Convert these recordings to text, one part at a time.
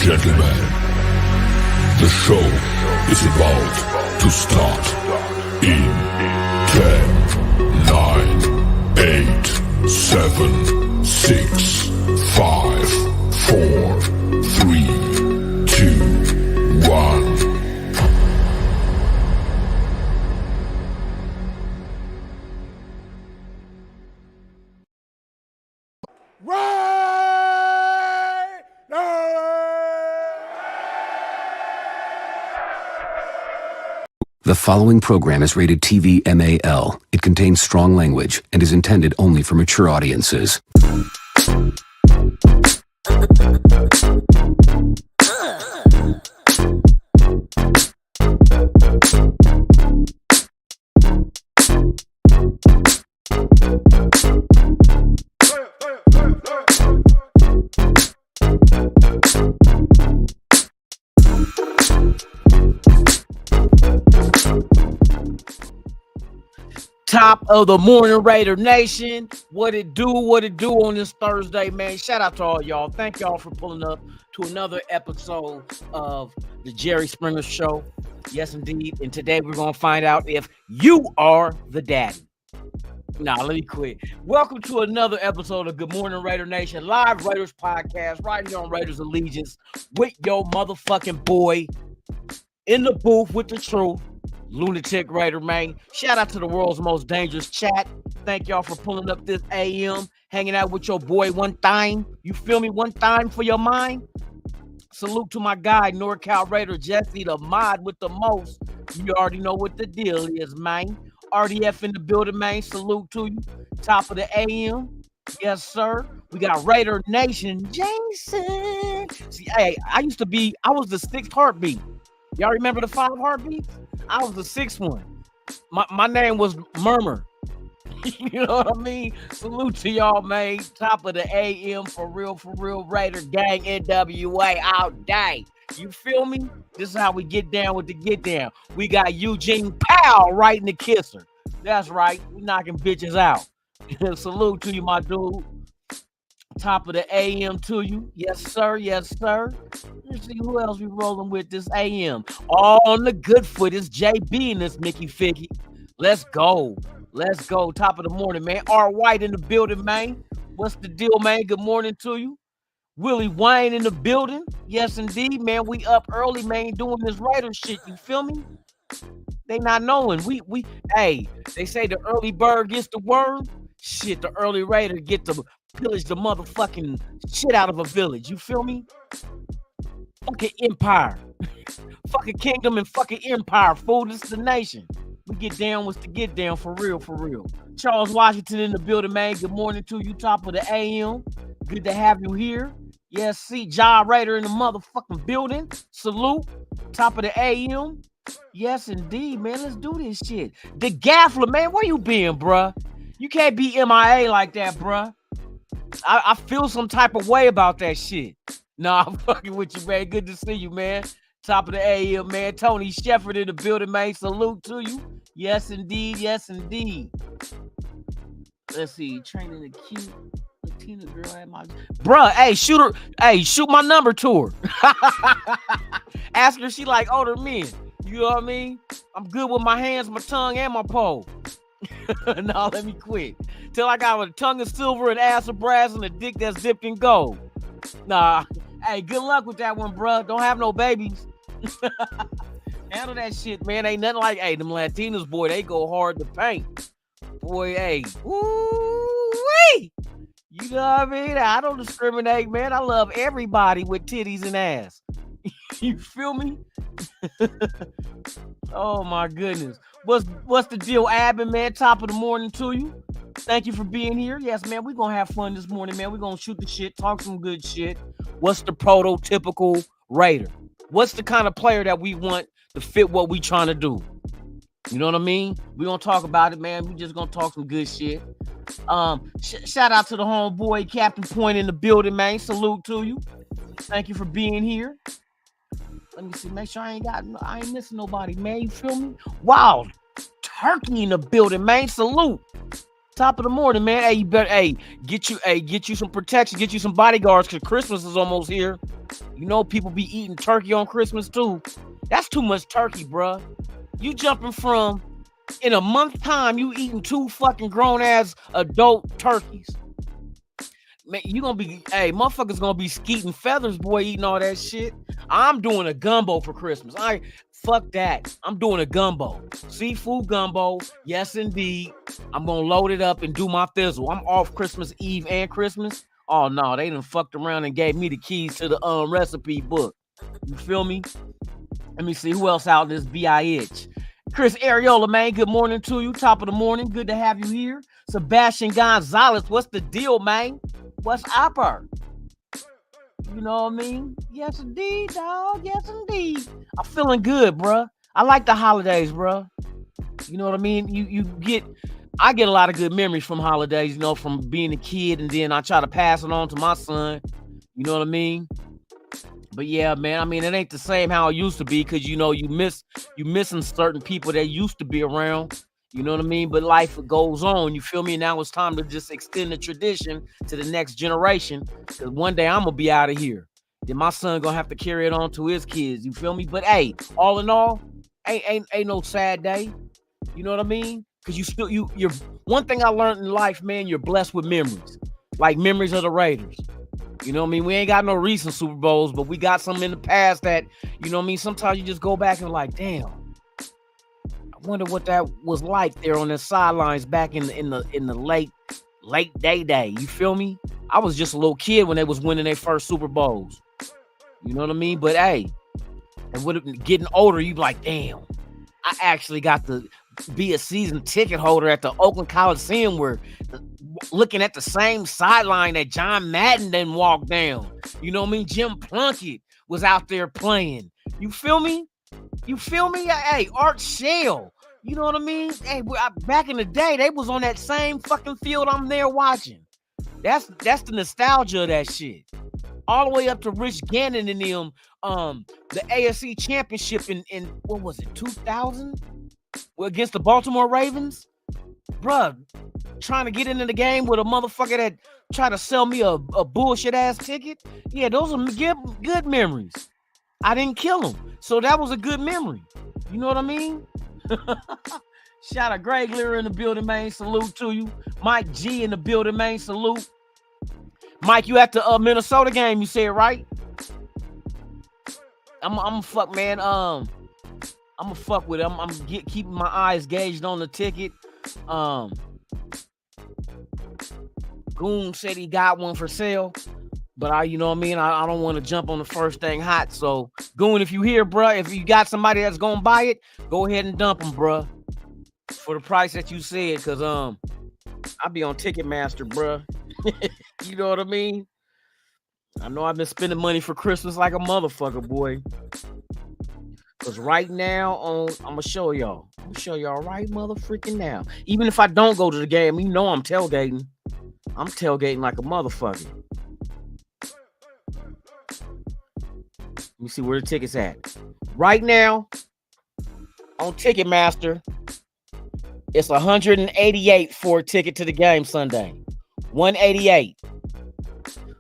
gentlemen, the show is about to start in 10, 9, 8, 7, 6, 5, 4, 3, 2, 1. Right now. The following program is rated TV MAL. It contains strong language and is intended only for mature audiences. Top of the morning, Raider Nation. What it do on this Thursday, man. Shout out to all y'all. Thank y'all for pulling up to another episode of the Jerry Springer Show. Yes, indeed. And today we're going to find out if you are the daddy. Nah, let me quit. Welcome to another episode of Good Morning Raider Nation, live Raiders podcast, right here on Raiders Allegiance with your motherfucking boy in the booth with the truth. Lunatic Raider, man. Shout out to the world's most dangerous chat. Thank y'all for pulling up this AM, hanging out with your boy one time. You feel me? One time for your mind. Salute to my guy, NorCal Raider Jesse, the mod with the most. You already know what the deal is, man. RDF in the building, man. Salute to you. Top of the AM. Yes, sir. We got Raider Nation. Jason. See, hey, I was the sixth heartbeat. Y'all remember the 5 heartbeats? I was the 6th one. My name was Murmur. You know what I mean? Salute to y'all, man. Top of the AM for real, Raider Gang NWA all day. You feel me? This is how we get down with the get down. We got Eugene Powell writing the kisser. That's right. We knocking bitches out. Salute to you, my dude. Top of the AM to you. Yes, sir. Yes, sir. Let's see who else we rolling with this AM. All on the good foot. It's JB and this Mickey Figgy. Let's go. Let's go. Top of the morning, man. R. White in the building, man. What's the deal, man? Good morning to you. Willie Wayne in the building. Yes, indeed, man. We up early, man, doing this Raider shit. You feel me? They not knowing. Hey, they say the early bird gets the worm. Shit, the early Raider get to pillage the motherfucking shit out of a village. You feel me? Fucking empire. Fucking kingdom and fucking empire. Fool, this is the nation. We get down what's to get down for real. Charles Washington in the building, man. Good morning to you. Top of the AM. Good to have you here. Yes, see, Ja Raider in the motherfucking building. Salute. Top of the AM. Yes, indeed, man. Let's do this shit. The Gaffler, man. Where you been, bruh? You can't be MIA like that, bruh. I feel some type of way about that shit. Nah, I'm fucking with you, man. Good to see you, man. Top of the AM, man. Tony Shepard in the building, man. Salute to you. Yes, indeed. Yes, indeed. Let's see. Training the cute Latina girl at my... Bruh, hey, shoot her. Hey, shoot my number to her. Ask her if she like older men. You know what I mean? I'm good with my hands, my tongue, and my pole. No, let me quit. Till I got a tongue of silver and ass of brass and a dick that's dipped in gold. Nah, hey, good luck with that one, bruh. Don't have no babies. Handle that shit, man. Ain't nothing like, hey, them Latinos, boy, they go hard to paint. Boy, hey, woo-wee. You know what I mean? I don't discriminate, man. I love everybody with titties and ass. You feel me? Oh my goodness. What's the deal, Abin, man? Top of the morning to you. Thank you for being here. Yes, man, we're gonna have fun this morning, man. We're gonna shoot the shit, talk some good shit. What's the prototypical Raider? What's the kind of player that we want to fit what we trying to do? You know what I mean? We're gonna talk about it, man. We just gonna talk some good shit. Shout out to the homeboy Captain Point in the building, man. Salute to you. Thank you for being here. Let me see. Make sure I ain't missing nobody, man. You feel me? Wow. Turkey in the building, man. Salute. top of the morning, man. Hey, you better get you some protection, get you some bodyguards, because Christmas is almost here. You know, people be eating turkey on Christmas too. That's too much turkey, bruh. You jumping from, in a month's time, you eating 2 fucking grown-ass adult turkeys. Man, you gonna be, motherfuckers gonna be skeeting feathers, boy, eating all that shit. I'm doing a gumbo for Christmas. Fuck that. I'm doing a gumbo. Seafood gumbo. Yes, indeed. I'm gonna load it up and do my fizzle. I'm off Christmas Eve and Christmas. Oh no, they done fucked around and gave me the keys to the recipe book. You feel me? Let me see who else out in this BIH. Chris Ariola, man, good morning to you. Top of the morning. Good to have you here. Sebastian Gonzalez, what's the deal, man? What's upper? You know what I mean? Yes, indeed, dog. Yes, indeed. I'm feeling good, bruh. I like the holidays, bruh. You know what I mean? I get a lot of good memories from holidays, you know, from being a kid, and then I try to pass it on to my son. You know what I mean? But yeah, man, I mean, it ain't the same how it used to be, because, you know, you missing certain people that used to be around. You know what I mean? But life goes on. You feel me? Now it's time to just extend the tradition to the next generation, because one day I'm going to be out of here. Then my son going to have to carry it on to his kids. You feel me? But hey, all in all, ain't no sad day. You know what I mean? Because you're one thing I learned in life, man, you're blessed with memories. Like memories of the Raiders. You know what I mean? We ain't got no recent Super Bowls, but we got some in the past that, you know what I mean? Sometimes you just go back and like, damn, I wonder what that was like there on the sidelines back in the late day. You feel me? I was just a little kid when they was winning their first Super Bowls. You know what I mean? But hey, and with getting older, you be like, damn, I actually got to be a season ticket holder at the Oakland Coliseum, where looking at the same sideline that John Madden then walked down. You know what I mean? Jim Plunkett was out there playing. You feel me? Hey, Art Shell. You know what I mean? Hey, back in the day, they was on that same fucking field I'm there watching. That's the nostalgia of that shit. All the way up to Rich Gannon and them, the AFC Championship in what was it, 2000? Well, against the Baltimore Ravens? Bruh, trying to get into the game with a motherfucker that tried to sell me a bullshit ass ticket. Yeah, those are good memories. I didn't kill him, so that was a good memory. You know what I mean? Shout out Greg Lear in the building, man. Salute to you. Mike G in the building, man. Salute. Mike, you at the Minnesota game, you said, right? I'm fuck, man. I'm gonna fuck with it. I'm keeping my eyes gauged on the ticket. Goon said he got one for sale, but you know what I mean? I don't want to jump on the first thing hot. So, Goon, if you hear, bruh, if you got somebody that's gonna buy it, go ahead and dump them, bruh, for the price that you said, because I'll be on Ticketmaster, bruh. You know what I mean? I know I've been spending money for Christmas like a motherfucker, boy. Because right now, I'm going to show y'all. Right motherfucking now. Even if I don't go to the game, you know I'm tailgating. I'm tailgating like a motherfucker. Let me see where the ticket's at. Right now, on Ticketmaster, it's $188 for a ticket to the game Sunday. $188.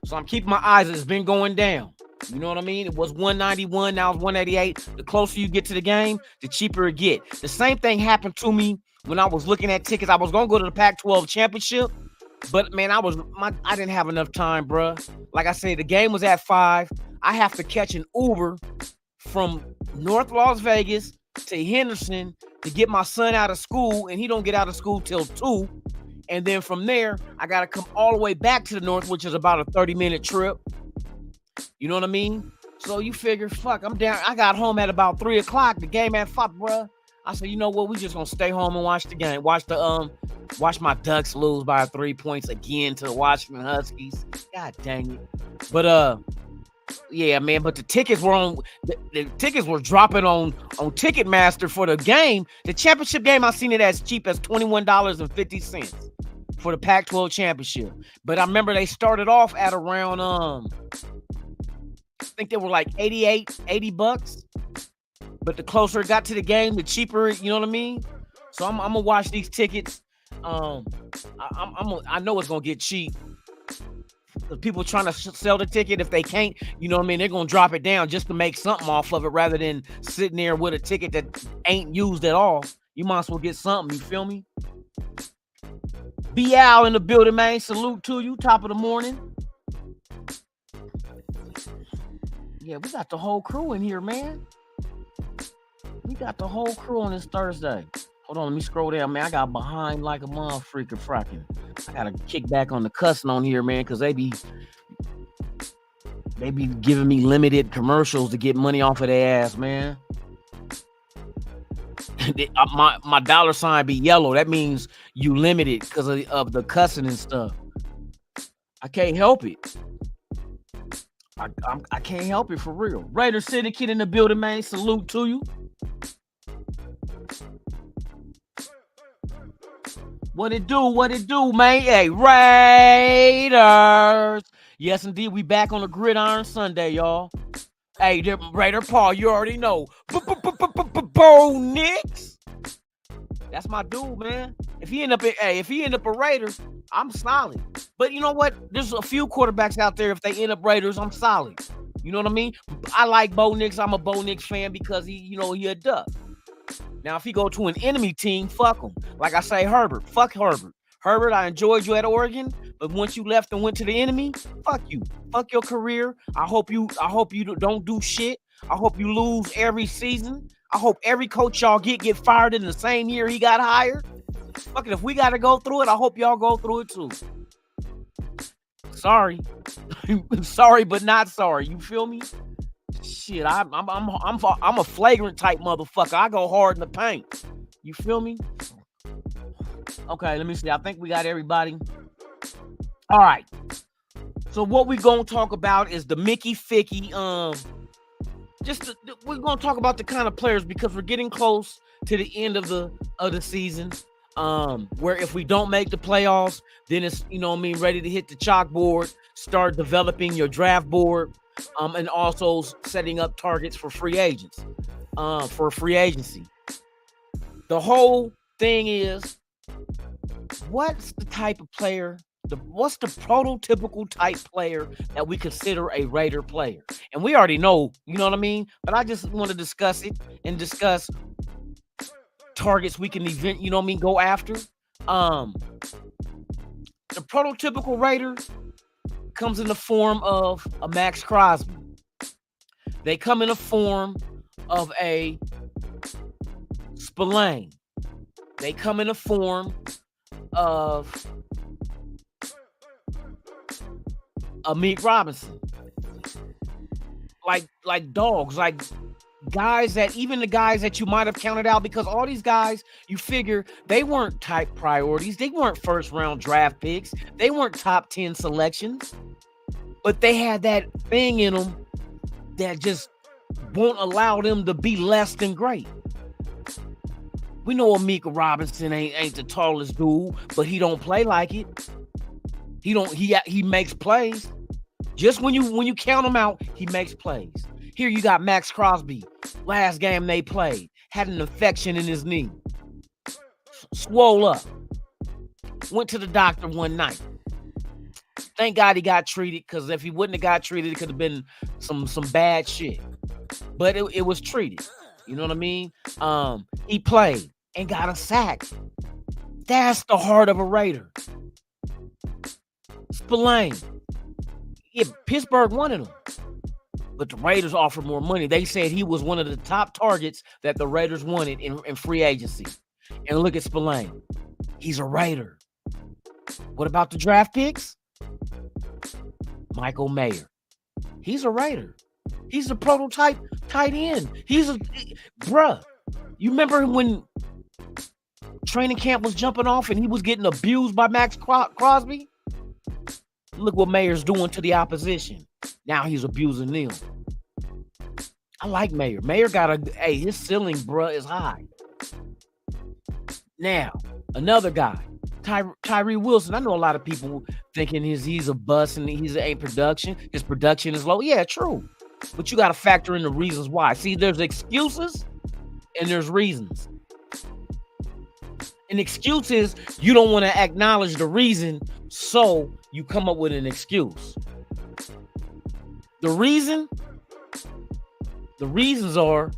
So I'm keeping my eyes. It's been going down. You know what I mean? It was $191, now it's $188. The closer you get to the game, the cheaper it get. The same thing happened to me when I was looking at tickets. I was gonna go to the Pac-12 championship, but man, I didn't have enough time, bruh. Like I said, the game was at 5. I have to catch an Uber from North Las Vegas to Henderson to get my son out of school, and he don't get out of school till 2. And then from there, I gotta come all the way back to the north, which is about a 30-minute trip. You know what I mean? So you figure, fuck, I'm down. I got home at about 3 o'clock. The game at 5, bruh. I said, you know what? We just gonna stay home and watch the game. Watch my Ducks lose by 3 points again to the Washington Huskies. God dang it. But yeah, man. But the tickets were the tickets were dropping on Ticketmaster for the game. The championship game, I seen it as cheap as $21.50 for the Pac-12 championship. But I remember they started off at around I think they were like $80. But the closer it got to the game, the cheaper, you know what I mean? So I'm gonna watch these tickets. I know it's gonna get cheap. People trying to sell the ticket, if they can't, you know what I mean, they're gonna drop it down just to make something off of it rather than sitting there with a ticket that ain't used at all. You might as well get something, you feel me? Al in the building, man. Salute to you, top of the morning. Yeah, we got the whole crew in here, man. We got the whole crew on this Thursday. Hold on, let me scroll down, man. I got behind like a motherfucker fracking. I gotta kick back on the cussing on here, man, because they be giving me limited commercials to get money off of their ass, man. my dollar sign be yellow. That means you limited because of the cussing and stuff. I can't help it. I can't help it for real. Raider Syndicate in the building, man. Salute to you. What it do, man? Hey, Raiders. Yes, indeed. We back on the Gridiron Sunday, y'all. Hey, Raider Paul, you already know. Bo Nix. That's my dude, man. If he end up a Raider, I'm solid. But you know what? There's a few quarterbacks out there. If they end up Raiders, I'm solid. You know what I mean? I like Bo Nix. I'm a Bo Nix fan because he a duck. Now, if he go to an enemy team, fuck him. Like I say, Herbert. Fuck Herbert. Herbert, I enjoyed you at Oregon, but once you left and went to the enemy, fuck you. Fuck your career. I hope you don't do shit. I hope you lose every season. I hope every coach y'all get fired in the same year he got hired. Fuck it, if we got to go through it, I hope y'all go through it too. Sorry. Sorry, but not sorry. You feel me? Shit, I'm a flagrant type motherfucker. I go hard in the paint. You feel me? Okay, let me see. I think we got everybody. All right. So what we gonna talk about is the Mickey Ficky. We're gonna talk about the kind of players because we're getting close to the end of the season. Where if we don't make the playoffs, then it's ready to hit the chalkboard, start developing your draft board. And also setting up targets for free agents, for free agency. The whole thing is, what's the type of player, what's the prototypical type player that we consider a Raider player? And we already know, you know what I mean? But I just want to discuss it and discuss targets we can go after. The prototypical Raider comes in the form of a Max Crosby. They come in the form of a Spillane. They come in the form of a Meek Robinson. Like dogs, like guys that even the guys that you might have counted out, because all these guys, you figure they weren't type priorities. They weren't first round draft picks. They weren't top 10 selections, but they had that thing in them that just won't allow them to be less than great. We know Amika Robinson ain't the tallest dude, but he don't play like it. He makes plays. Just when you count him out, he makes plays. Here you got Max Crosby. Last game they played, had an infection in his knee. Swole up. Went to the doctor one night. Thank God he got treated, because if he wouldn't have got treated, it could have been some bad shit. But it was treated. You know what I mean? He played and got a sack. That's the heart of a Raider. Spillane. Yeah, Pittsburgh wanted him, but the Raiders offered more money. They said he was one of the top targets that the Raiders wanted in free agency. And look at Spillane. He's a Raider. What about the draft picks? Michael Mayer. He's a Raider. He's a prototype tight end. Bruh. You remember when training camp was jumping off and he was getting abused by Max Crosby? Look what Mayer's doing to the opposition. Now he's abusing them. I like Mayer. Mayer his ceiling, bruh, is high. Now, another guy, Tyree Wilson. I know a lot of people thinking he's a bust and ain't production. His production is low. Yeah, true. But you got to factor in the reasons why. See, there's excuses and there's reasons. An excuse is you don't want to acknowledge the reason, so you come up with an excuse. The reasons are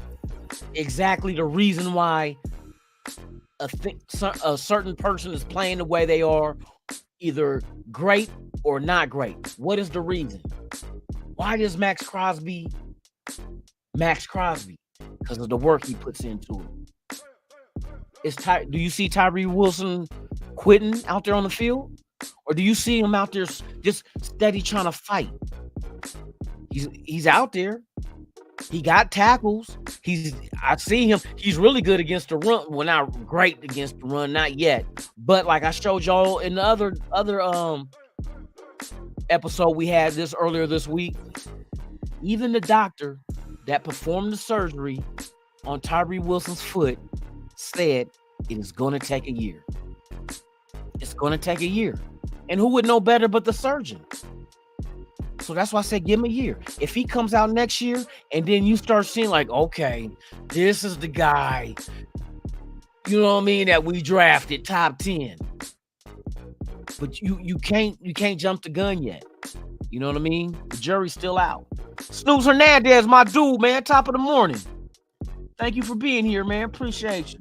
exactly the reason why a certain person is playing the way they are, either great or not great. What is the reason? Why is Max Crosby? Because of the work he puts into it. Do you see Tyree Wilson quitting out there on the field? Or do you see him out there just steady trying to fight? He's out there. He got tackles. I see him. He's really good against the run. Well, not great against the run, not yet. But like I showed y'all in the other episode we had this earlier this week, even the doctor that performed the surgery on Tyree Wilson's foot said it is going to take a year. It's going to take a year. And who would know better but the surgeon? So that's why I said give him a year. If he comes out next year and then you start seeing like, okay, this is the guy, you know what I mean, that we drafted top 10. But you can't jump the gun yet. You know what I mean? The jury's still out. Snooze Hernandez, my dude, man, top of the morning. Thank you for being here, man. Appreciate you.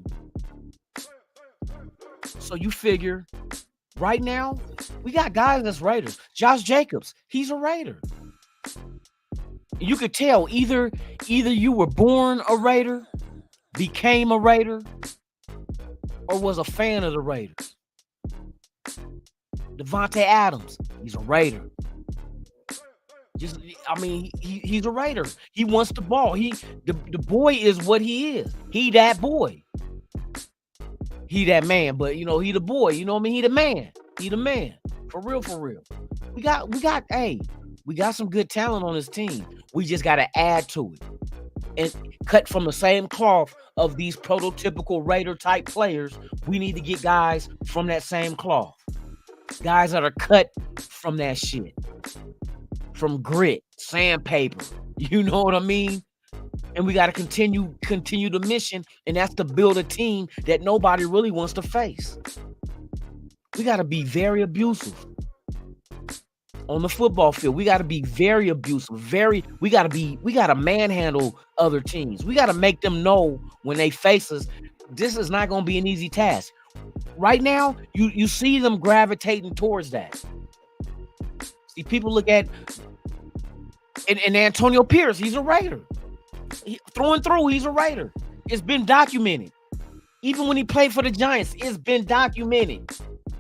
So you figure right now, we got guys that's Raiders. Josh Jacobs, he's a Raider. You could tell either you were born a Raider, became a Raider, or was a fan of the Raiders. Devontae Adams, he's a Raider. He's a Raider. He wants the ball. The boy is what he is. He that boy. He that man, but he the boy. You know what I mean? He the man. He the man. For real. We got some good talent on this team. We just got to add to it and cut from the same cloth of these prototypical Raider type players. We need to get guys from that same cloth. Guys that are cut from that shit. From grit, sandpaper. You know what I mean? And we got to continue the mission, and that's to build a team that nobody really wants to face. We got to be very abusive on the football field. We got to be very abusive. We got to manhandle other teams. We got to make them know when they face us, this is not going to be an easy task. Right now, you see them gravitating towards that. See, people look at and Antonio Pierce, he's a Raider. Through and through, he's a Raider. It's been documented. Even when he played for the Giants, it's been documented.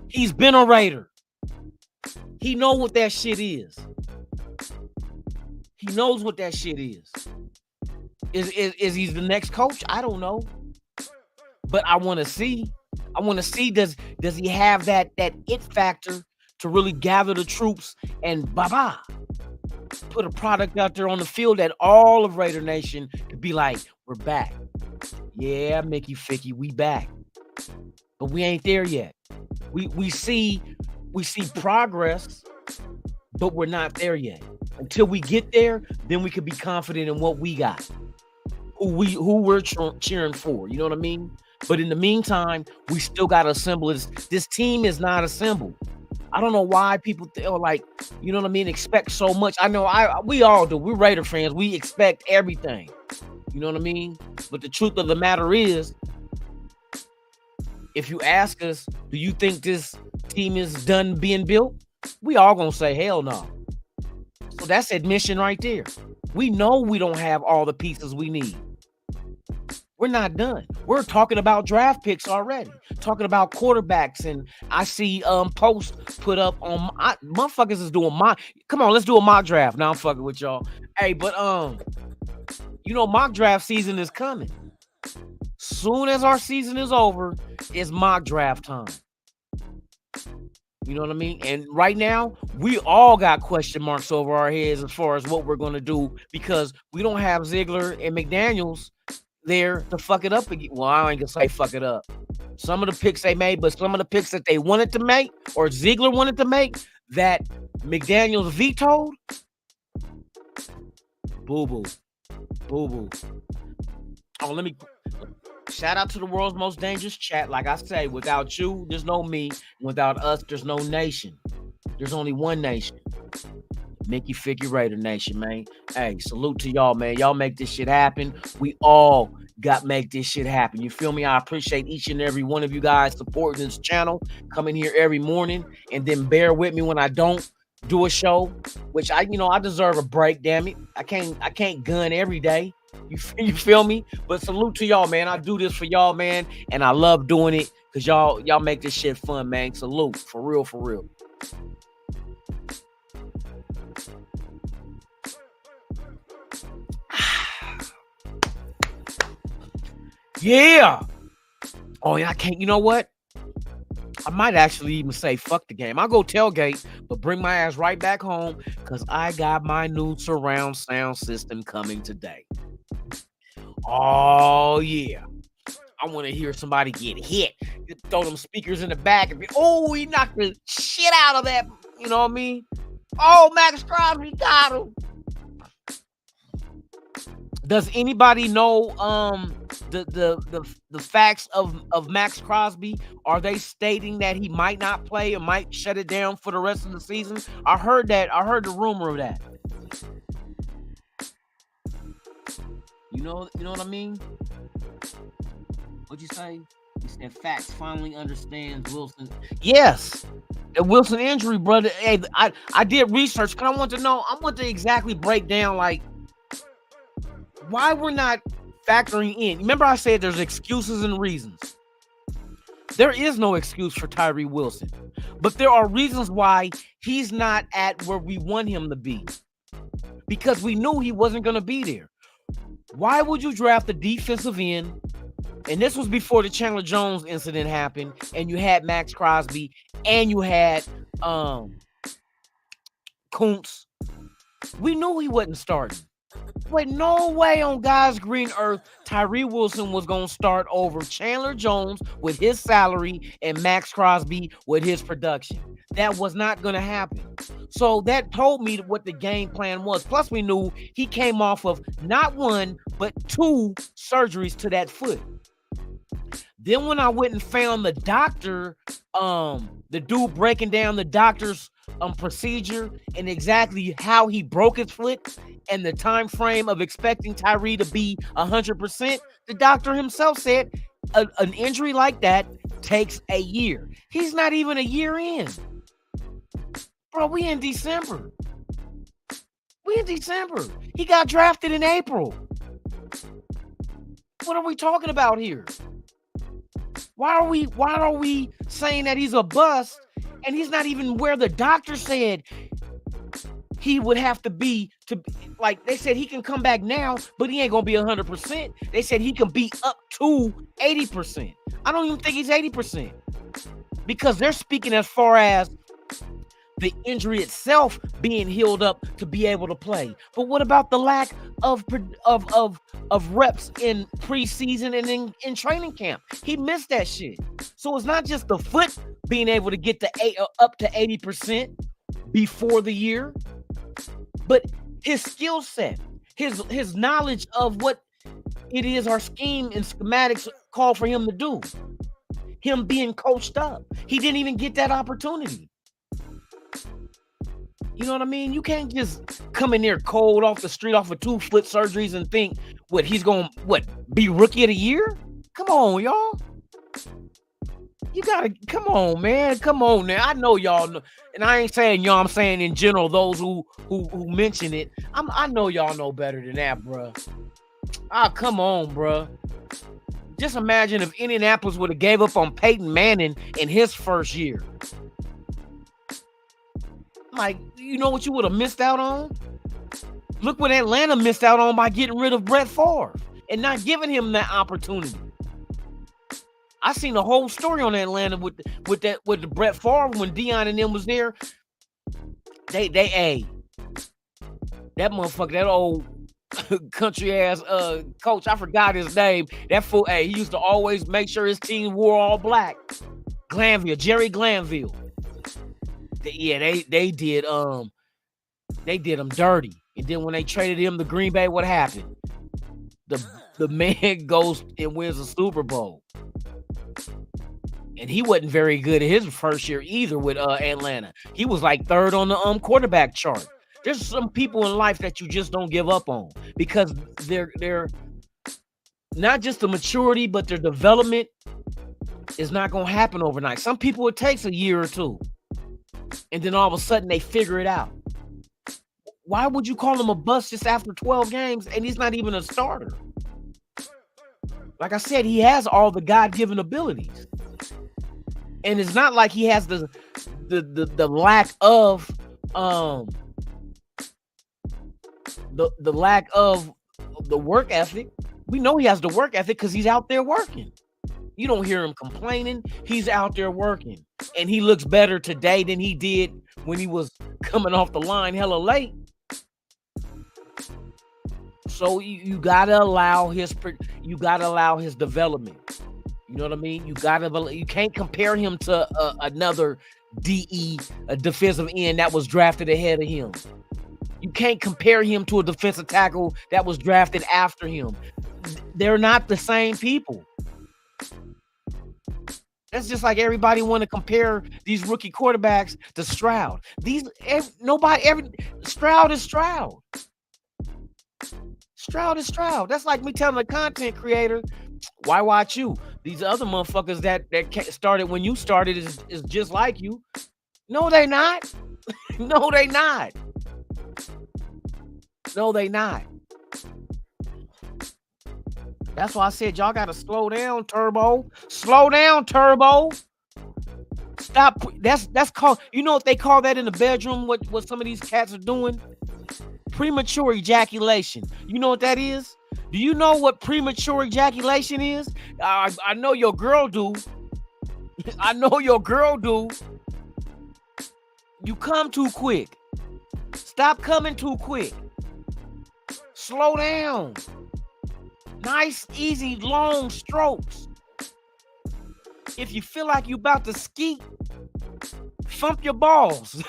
He's been a Raider. He knows what that shit is. He knows what that shit is. Is he the next coach? I don't know. But I want to see. Does he have that it factor to really gather the troops and put a product out there on the field that all of Raider Nation could be like, we're back. Yeah, Mickey Ficky, we back. But we ain't there yet. We see progress, but we're not there yet. Until we get there, then we could be confident in what we got. Who we're cheering for. You know what I mean? But in the meantime, we still got to assemble this. This team is not assembled. I don't know why people feel like, you know what I mean, expect so much. I know we all do. We're Raider fans. We expect everything. You know what I mean? But the truth of the matter is, if you ask us, do you think this team is done being built? We all gonna say hell no. So that's admission right there. We know we don't have all the pieces we need. We're not done. We're talking about draft picks already. Talking about quarterbacks, and I see posts put up on motherfuckers is doing come on, let's do a mock draft. Now I'm fucking with y'all. Hey, but mock draft season is coming. Soon as our season is over, it's mock draft time. You know what I mean? And right now, we all got question marks over our heads as far as what we're going to do, because we don't have Ziegler and McDaniels there to fuck it up again. Well, I ain't gonna say fuck it up. Some of the picks they made, but some of the picks that they wanted to make or Ziegler wanted to make that McDaniels vetoed. Boo-boo. Boo-boo. Oh, let me Shout out to the world's most dangerous chat. Like I say, without you, there's no me. Without us, there's no nation. There's only one nation. Mickey Figurator Nation, man. Hey, salute to y'all, man. Y'all make this shit happen. We all got make this shit happen. You feel me? I appreciate each and every one of you guys supporting this channel, coming here every morning, and then bear with me when I don't do a show, which I deserve a break, damn it. I can't gun every day. You feel me? But salute to y'all, man. I do this for y'all, man, and I love doing it because y'all make this shit fun, man. Salute. For real, for real. Yeah. Oh, yeah, I can't. You know what? I might actually even say fuck the game. I'll go tailgate, but bring my ass right back home because I got my new surround sound system coming today. Oh, yeah. I want to hear somebody get hit. Throw them speakers in the back and be, oh, he knocked the shit out of that. You know what I mean? Oh, Max Crosby got him. Does anybody know the facts of Max Crosby? Are they stating that he might not play or might shut it down for the rest of the season? I heard that. I heard the rumor of that. You know what I mean? What'd you say? He said facts finally understands Wilson. Yes. The Wilson injury, brother. Hey, I did research because I want to know. I want to exactly break down like why we're not factoring in. Remember I said there's excuses and reasons. There is no excuse for Tyree Wilson, but there are reasons why he's not at where we want him to be because we knew he wasn't going to be there. Why would you draft a defensive end? And this was before the Chandler Jones incident happened, and you had Max Crosby and you had Kuntz. We knew he wasn't starting. But no way on God's green earth Tyree Wilson was going to start over Chandler Jones with his salary and Max Crosby with his production. That was not going to happen. So that told me what the game plan was. Plus, we knew he came off of not one, but 2 surgeries to that foot. Then when I went and found the doctor, the dude breaking down the doctor's procedure and exactly how he broke his foot and the time frame of expecting Tyree to be 100%, the doctor himself said an injury like that takes a year. He's not even a year in. Bro, we in December. He got drafted in April. What are we talking about here? Why are we saying that he's a bust and he's not even where the doctor said he would have to be like they said he can come back now, but he ain't gonna be 100%. They said he can be up to 80%. I don't even think he's 80% because they're speaking as far as the injury itself being healed up to be able to play. But what about the lack of reps in preseason and in training camp? He missed that shit. So it's not just the foot being able to get up to 80% before the year, but his skill set, his knowledge of what it is our scheme and schematics call for him to do. Him being coached up. He didn't even get that opportunity. You know what I mean? You can't just come in there cold off the street off of 2 foot surgeries and think he's going to be rookie of the year? Come on, y'all. You gotta come on, man. Come on now. I know y'all know, and I ain't saying y'all, I'm saying in general, those who mention it. I know y'all know better than that, bro. Come on, bro. Just imagine if Indianapolis would have gave up on Peyton Manning in his first year. Like, you know what you would have missed out on? Look what Atlanta missed out on by getting rid of Brett Favre and not giving him that opportunity. I seen the whole story on Atlanta with the Brett Favre when Dion and them was there. That motherfucker, that old country ass coach, I forgot his name. That fool, he used to always make sure his team wore all black. Jerry Glanville. They did him dirty. And then when they traded him to Green Bay, what happened? the man goes and wins a Super Bowl. And he wasn't very good in his first year either with Atlanta. He was like third on the quarterback chart. There's some people in life that you just don't give up on because they're not just the maturity, but their development is not going to happen overnight. Some people, it takes a year or two. And then all of a sudden they figure it out. Why would you call him a bust just after 12 games and he's not even a starter? Like I said, he has all the God-given abilities. And it's not like he has the lack of the lack of the work ethic. We know he has the work ethic because he's out there working. You don't hear him complaining. He's out there working. And he looks better today than he did when he was coming off the line hella late. So you gotta allow his development. You know what I mean? You can't compare him to another a defensive end that was drafted ahead of him. You can't compare him to a defensive tackle that was drafted after him. They're not the same people. That's just like everybody want to compare these rookie quarterbacks to Stroud. Stroud is Stroud. Stroud is Stroud. That's like me telling a content creator, why watch you? These other motherfuckers that started when you started is just like you. No, they not. No, they not. No, they not. That's why I said y'all gotta slow down, Turbo. Slow down, Turbo. Stop. That's called. You know what they call that in the bedroom? What some of these cats are doing? Premature ejaculation. You know what that is? Do you know what premature ejaculation is? I know your girl do. I know your girl do. You come too quick. Stop coming too quick. Slow down. Nice, easy, long strokes. If you feel like you about to ski, thump your balls.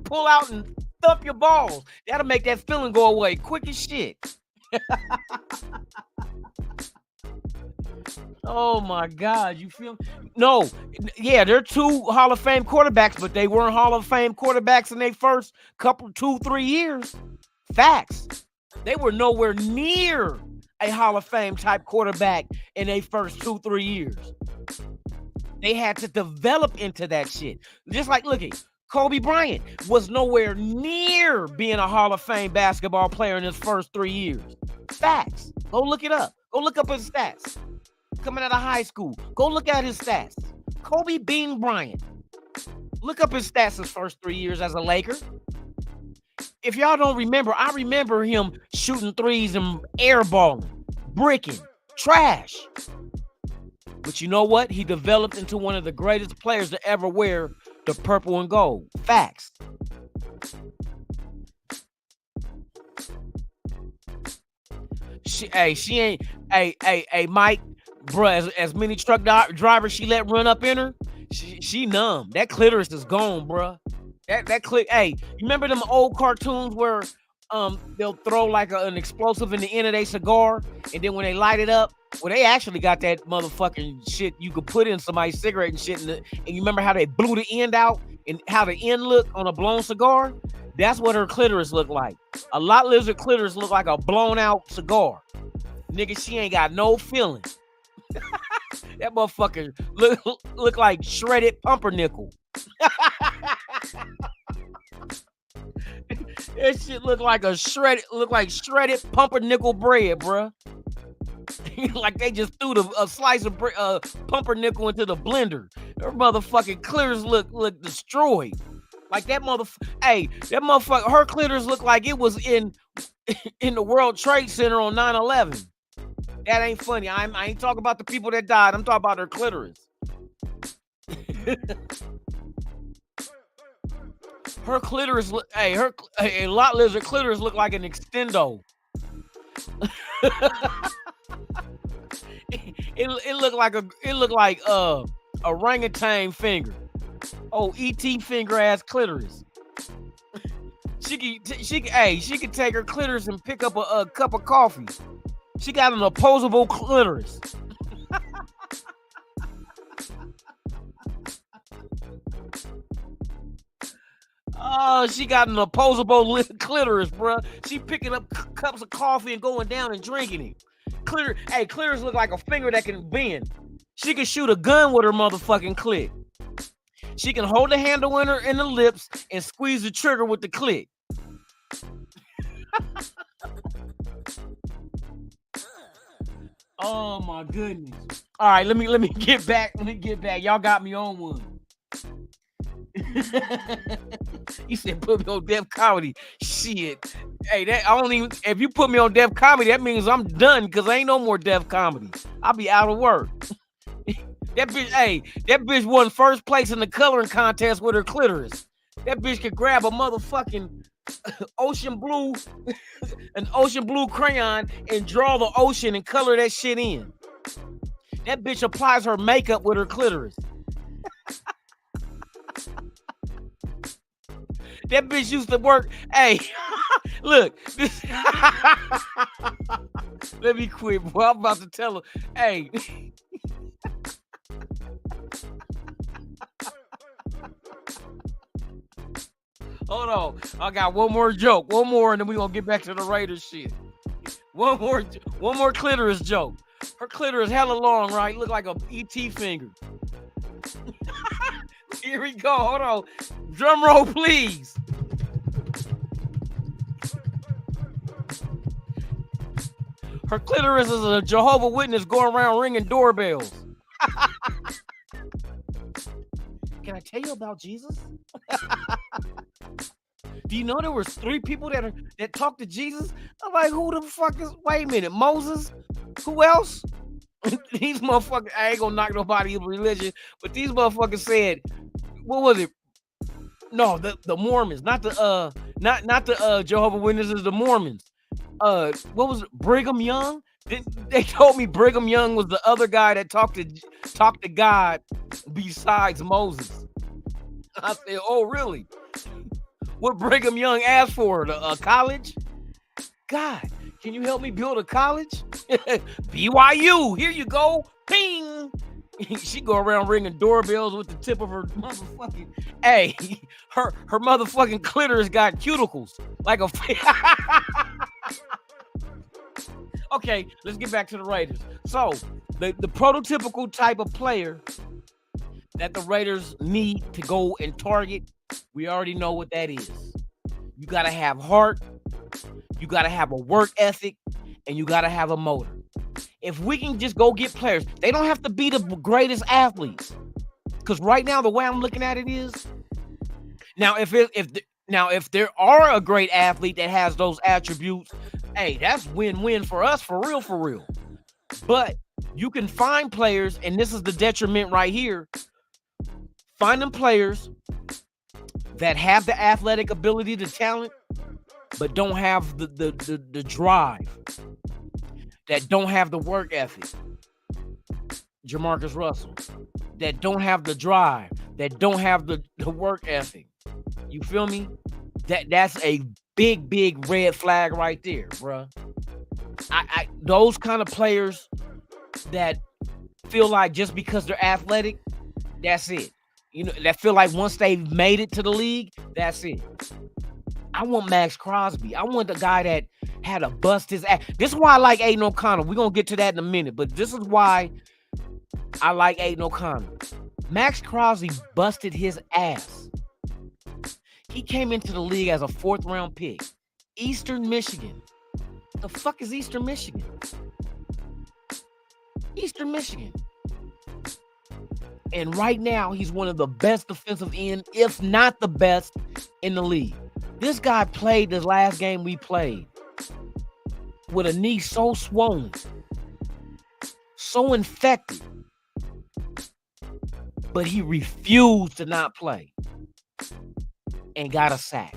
Pull out and thump your balls. That'll make that feeling go away quick as shit. Oh my God, you feel? No, yeah, they're two Hall of Fame quarterbacks, but they weren't Hall of Fame quarterbacks in their first 2-3 years. Facts. They were nowhere near a Hall of Fame type quarterback in their first 2-3 years. They had to develop into that shit. Just like, look at Kobe Bryant was nowhere near being a Hall of Fame basketball player in his first 3 years. Facts. Go look it up. Go look up his stats. Coming out of high school. Go look at his stats. Kobe Bean Bryant. Look up his stats his first 3 years as a Laker. If y'all don't remember, I remember him shooting threes and airballing, bricking, trash. But you know what? He developed into one of the greatest players to ever wear the purple and gold. Facts. She ain't. Hey, Mike, bruh, as many truck drivers she let run up in her, she numb. That clitoris is gone, bruh. Hey, you remember them old cartoons where they'll throw like an explosive in the end of their cigar, and then when they light it up, well, they actually got that motherfucking shit you could put in somebody's cigarette and shit, and you remember how they blew the end out and how the end looked on a blown cigar? That's what her clitoris looked like. A lot lizard clitoris look like a blown out cigar. Nigga, she ain't got no feeling. That motherfucker look like shredded pumpernickel. That shit look like shredded pumpernickel bread, bruh. Like they just threw a slice of pumpernickel into the blender. Her motherfucking clitoris look destroyed. Like that motherfucker. Hey, that motherfucker. Her clitoris looked like it was in the World Trade Center on 9/11. That ain't funny. I ain't talking about the people that died. I'm talking about her clitoris. Her clitoris look. Hey, a lot lizard clitoris look like an extendo. It looked like a orangutan finger. Oh, ET finger ass clitoris. She could take her clitoris and pick up a cup of coffee. She got an opposable clitoris. Oh, she got an opposable clitoris, bruh. She picking up cups of coffee and going down and drinking it. Clitoris look like a finger that can bend. She can shoot a gun with her motherfucking clit. She can hold the handle in the lips and squeeze the trigger with the clit. Oh my goodness. All right, let me get back. Y'all got me on one. He said put me on Def Comedy. Shit. Hey, if you put me on Def Comedy, that means I'm done because ain't no more Def Comedy. I'll be out of work. That bitch won first place in the coloring contest with her clitoris. That bitch could grab a motherfucking ocean blue crayon and draw the ocean and color that shit in. That bitch applies her makeup with her clitoris. That bitch used to work. Hey, look. Let me quit, boy. I'm about to tell her. Hey. Hold on. I got one more joke. One more, and then we're gonna get back to the Raiders shit. One more clitoris joke. Her clitoris hella long, right? Look like a ET finger. Here we go. Hold on. Drum roll, please. Her clitoris is a Jehovah's Witness going around ringing doorbells. Can I tell you about Jesus? Do you know there was 3 people that talked to Jesus? I'm like, who the fuck is? Wait a minute, Moses? Who else? These motherfuckers. I ain't gonna knock nobody in religion, but these motherfuckers said, what was it? No, the Mormons, not the Jehovah's Witnesses, the Mormons. What was it? Brigham Young? They told me Brigham Young was the other guy that talked to God besides Moses. I said, oh, really? What Brigham Young asked for? A college? God, can you help me build a college? BYU, here you go. Ping. She go around ringing doorbells with the tip of her motherfucking. Hey, her motherfucking clitoris got cuticles like a. Okay, let's get back to the Raiders. So the prototypical type of player that the Raiders need to go and target, we already know what that is. You got to have heart, you got to have a work ethic, and you got to have a motor. If we can just go get players, they don't have to be the greatest athletes. Because right now, the way I'm looking at it is, now if there are a great athlete that has those attributes, hey, that's win-win for us, for real. But you can find players, and this is the detriment right here. Finding players that have the athletic ability, the talent, but don't have the drive, that don't have the work ethic. Jamarcus Russell, that don't have the drive, that don't have the work ethic. You feel me? That's a big red flag right there, bruh. I those kind of players that feel like just because they're athletic, that's it. You know, that feel like once they've made it to the league, that's it. I want Max Crosby. I want the guy that had to bust his ass. This is why I like Aiden O'Connell. We're going to get to that in a minute, but this is why I like Aiden O'Connell. Max Crosby busted his ass. He came into the league as a 4th round pick. Eastern Michigan. The fuck is Eastern Michigan? Eastern Michigan. And right now, he's one of the best defensive end, if not the best, in the league. This guy played the last game we played with a knee so swollen, so infected, but he refused to not play and got a sack.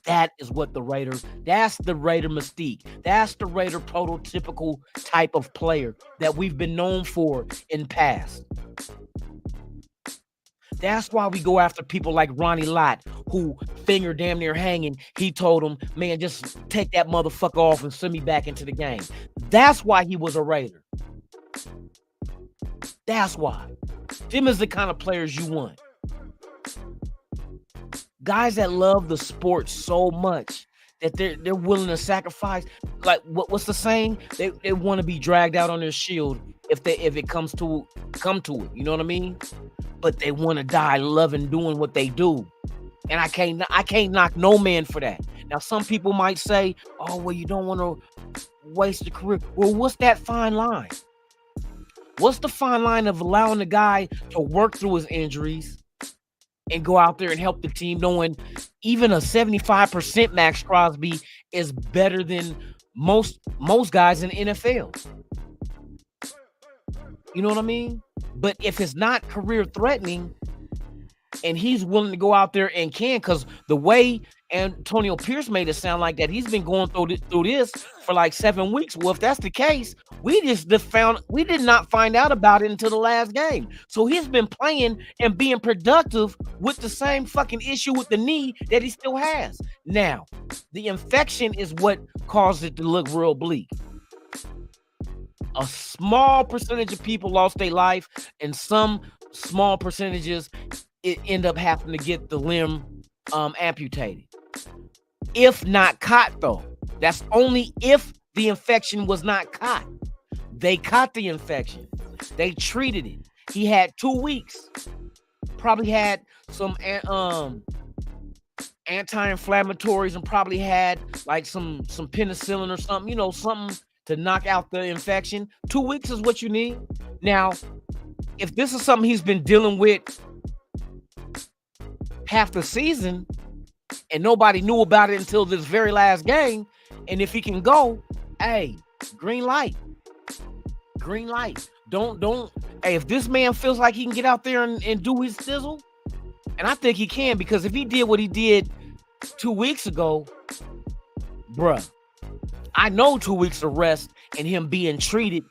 That is what that's the Raider mystique. That's the Raider prototypical type of player that we've been known for in past. That's why we go after people like Ronnie Lott, who finger damn near hanging. He told him, man, just take that motherfucker off and send me back into the game. That's why he was a Raider. That's why. Them is the kind of players you want. Guys that love the sport so much that they're willing to sacrifice. Like what's the saying? They want to be dragged out on their shield if it come to it. You know what I mean? But they want to die loving doing what they do. And I can't knock no man for that. Now some people might say, oh, well, you don't want to waste a career. Well, what's that fine line? What's the fine line of allowing the guy to work through his injuries and go out there and help the team, knowing even a 75% Max Crosby is better than most guys in the NFL? You know what I mean? But if it's not career threatening and he's willing to go out there and can, because the way Antonio Pierce made it sound like that he's been going through this for like 7 weeks. Well, if that's the case, we did not find out about it until the last game. So he's been playing and being productive with the same fucking issue with the knee that he still has. Now, the infection is what caused it to look real bleak. A small percentage of people lost their life, and some small percentages end up having to get the limb amputated. If not caught, though. That's only if the infection was not caught. They caught the infection. They treated it. He had 2 weeks. Probably had some anti-inflammatories and probably had like some penicillin or something, something to knock out the infection. 2 weeks is what you need. Now, if this is something he's been dealing with half the season and nobody knew about it until this very last game, and if he can go, hey, green light. Green light. Don't. Hey, if this man feels like he can get out there and do his sizzle, and I think he can, because if he did what he did 2 weeks ago, bruh, I know 2 weeks of rest and him being treated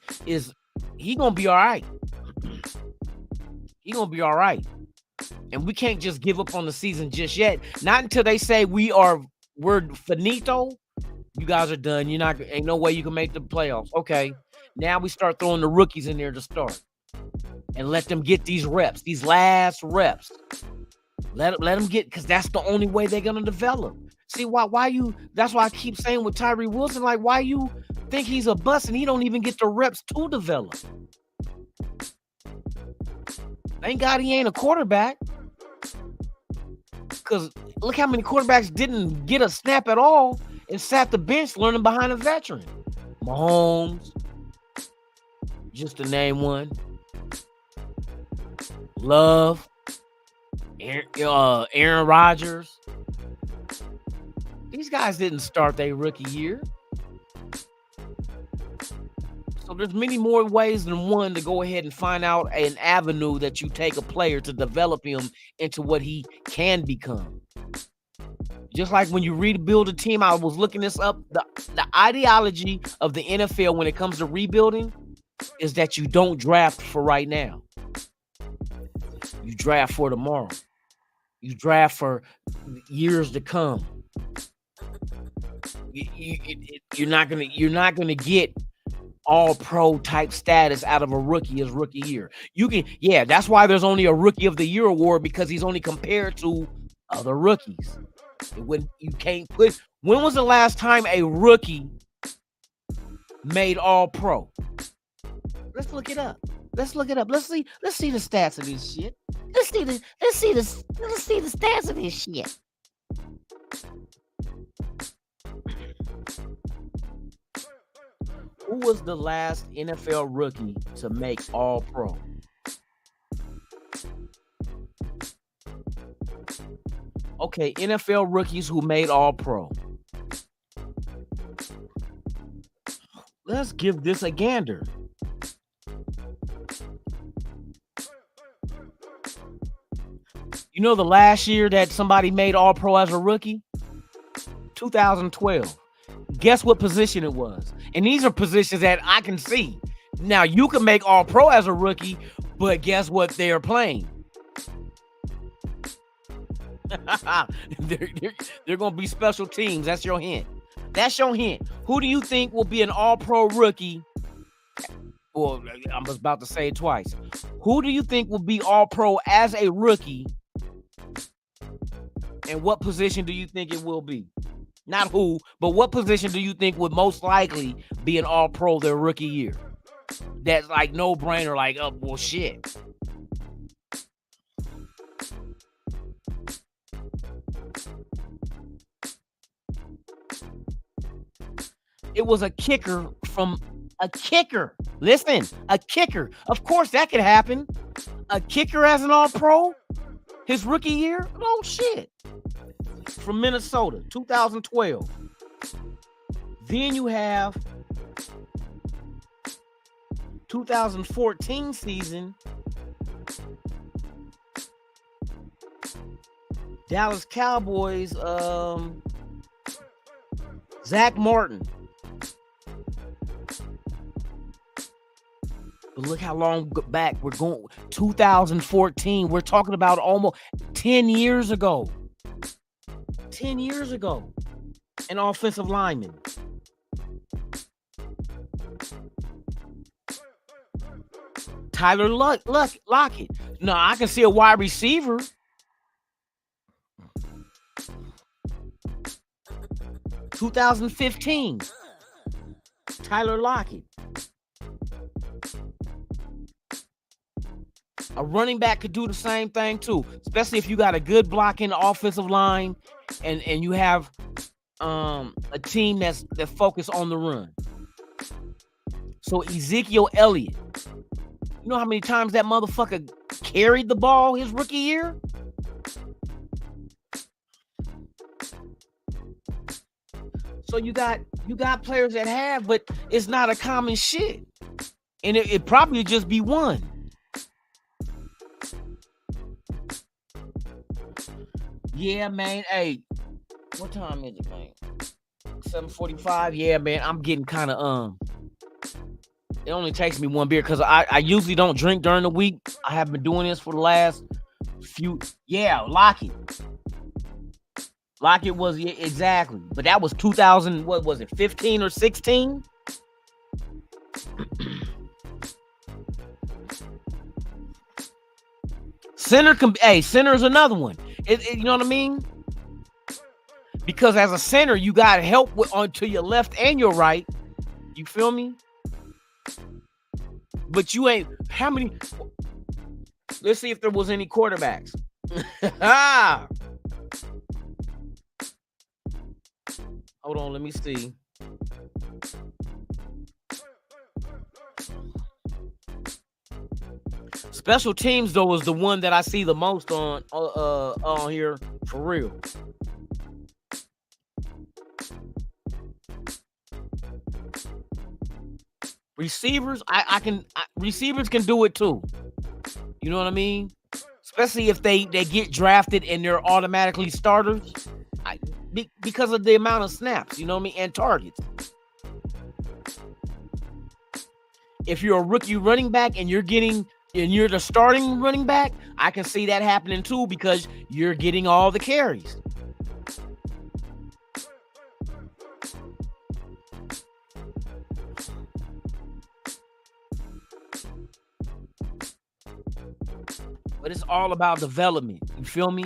he gonna be all right. He gonna be all right. And we can't just give up on the season just yet. Not until they say we're finito. You guys are done. Ain't no way you can make the playoffs. Okay. Now we start throwing the rookies in there to start and let them get these reps, these last reps. Let them get, because that's the only way they're gonna develop. See that's why I keep saying with Tyree Wilson, like, why you think he's a bust and he don't even get the reps to develop? Thank God he ain't a quarterback. Because look how many quarterbacks didn't get a snap at all and sat the bench learning behind a veteran. Mahomes, just to name one. Love, Aaron Rodgers. These guys didn't start their rookie year. So there's many more ways than one to go ahead and find out an avenue that you take a player to develop him into what he can become. Just like when you rebuild a team, I was looking this up. The ideology of the NFL when it comes to rebuilding is that you don't draft for right now. You draft for tomorrow. You draft for years to come. You're not gonna get all pro type status out of a rookie as rookie year. That's why there's only a rookie of the year award, because he's only compared to other rookies. When was the last time a rookie made all pro? Let's look it up. Let's see the stats of this shit. Let's see the stats of this shit. Who was the last NFL rookie to make all pro? Okay, NFL rookies who made all pro. Let's give this a gander. You know the last year that somebody made all pro as a rookie? 2012. Guess what position it was? And these are positions that I can see. Now, you can make all pro as a rookie, but guess what they're playing? They're going to be special teams. That's your hint. That's your hint. Who do you think will be an all-pro rookie? Well, I'm about to say it twice. Who do you think will be all-pro as a rookie? And what position do you think it will be? Not who, but what position do you think would most likely be an all-pro their rookie year? That's like no-brainer, like, oh, well, shit. It was a kicker from a kicker. Listen, a kicker. Of course, that could happen. A kicker as an all-pro his rookie year? Oh, shit. From Minnesota, 2012. Then you have 2014 season. Dallas Cowboys, Zach Martin. But look how long back we're going. 2014. We're talking about almost 10 years ago. 10 years ago. An offensive lineman. Tyler Lockett. No, I can see a wide receiver. (2015) Tyler Lockett. A running back could do the same thing too, especially if you got a good blocking offensive line and you have a team that focus on the run. So Ezekiel Elliott, you know how many times that motherfucker carried the ball his rookie year? So you got players that have, but it's not a common shit. And it probably just be one. Yeah, man. Hey, what time is it, man? 7:45. Yeah, man. I'm getting kind of It only takes me one beer because I usually don't drink during the week. I have been doing this for the last few. Yeah, Lockett. Lockett was, yeah, exactly. But that was 2000. What was it? 15 or 16? Center is another one. You know what I mean? Because as a center, you got help to your left and your right. You feel me? But you ain't. How many? Let's see if there was any quarterbacks. Hold on, let me see. Special teams, though, is the one that I see the most on here for real. Receivers, receivers can do it too. You know what I mean? Especially if they get drafted and they're automatically starters, because of the amount of snaps. You know what I mean? And targets. If you're a rookie running back and you're the starting running back, I can see that happening too because you're getting all the carries. But it's all about development. You feel me?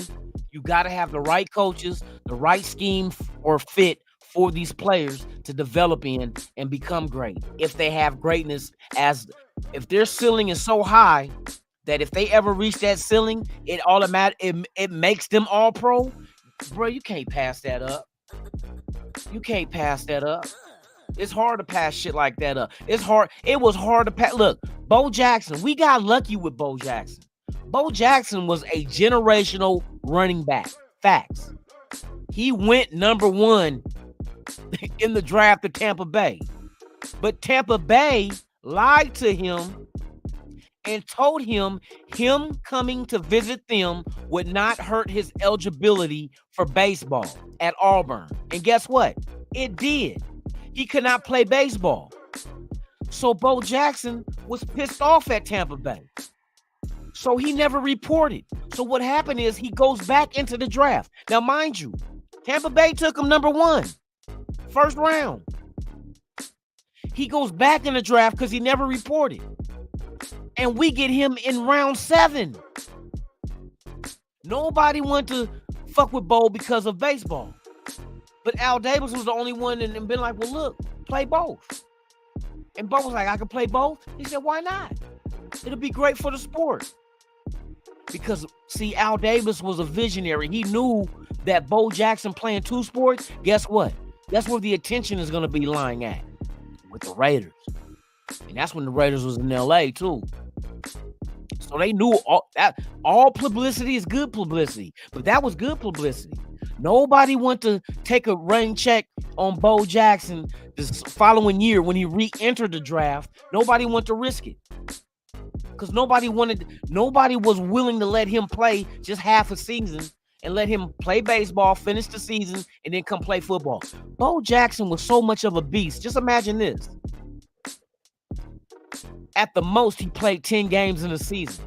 You got to have the right coaches, the right scheme or fit for these players to develop in and become great. If they have greatness, if their ceiling is so high that if they ever reach that ceiling, it makes them all pro. Bro, you can't pass that up. You can't pass that up. It's hard to pass shit like that up. It's hard. It was hard to pass. Look, Bo Jackson, we got lucky with Bo Jackson. Bo Jackson was a generational running back. Facts. He went number one in the draft of Tampa Bay. But Tampa Bay lied to him and told him coming to visit them would not hurt his eligibility for baseball at Auburn. And guess what? It did. He could not play baseball. So Bo Jackson was pissed off at Tampa Bay. So he never reported. So what happened is he goes back into the draft. Now, mind you, Tampa Bay took him number 1, first round. He goes back in the draft because he never reported. And we get him in round 7. Nobody wanted to fuck with Bo because of baseball. But Al Davis was the only one and been like, well, look, play both. And Bo was like, I can play both? He said, why not? It'll be great for the sport. Because, see, Al Davis was a visionary. He knew that Bo Jackson playing 2 sports, guess what? That's where the attention is going to be lying at, with the Raiders. And that's when the Raiders was in L.A., too. So they knew all publicity is good publicity. But that was good publicity. Nobody wanted to take a rain check on Bo Jackson this following year when he re-entered the draft. Nobody wanted to risk it. Because nobody was willing to let him play just half a season and let him play baseball, finish the season, and then come play football. Bo Jackson was so much of a beast. Just imagine this. At the most, he played 10 games in a season.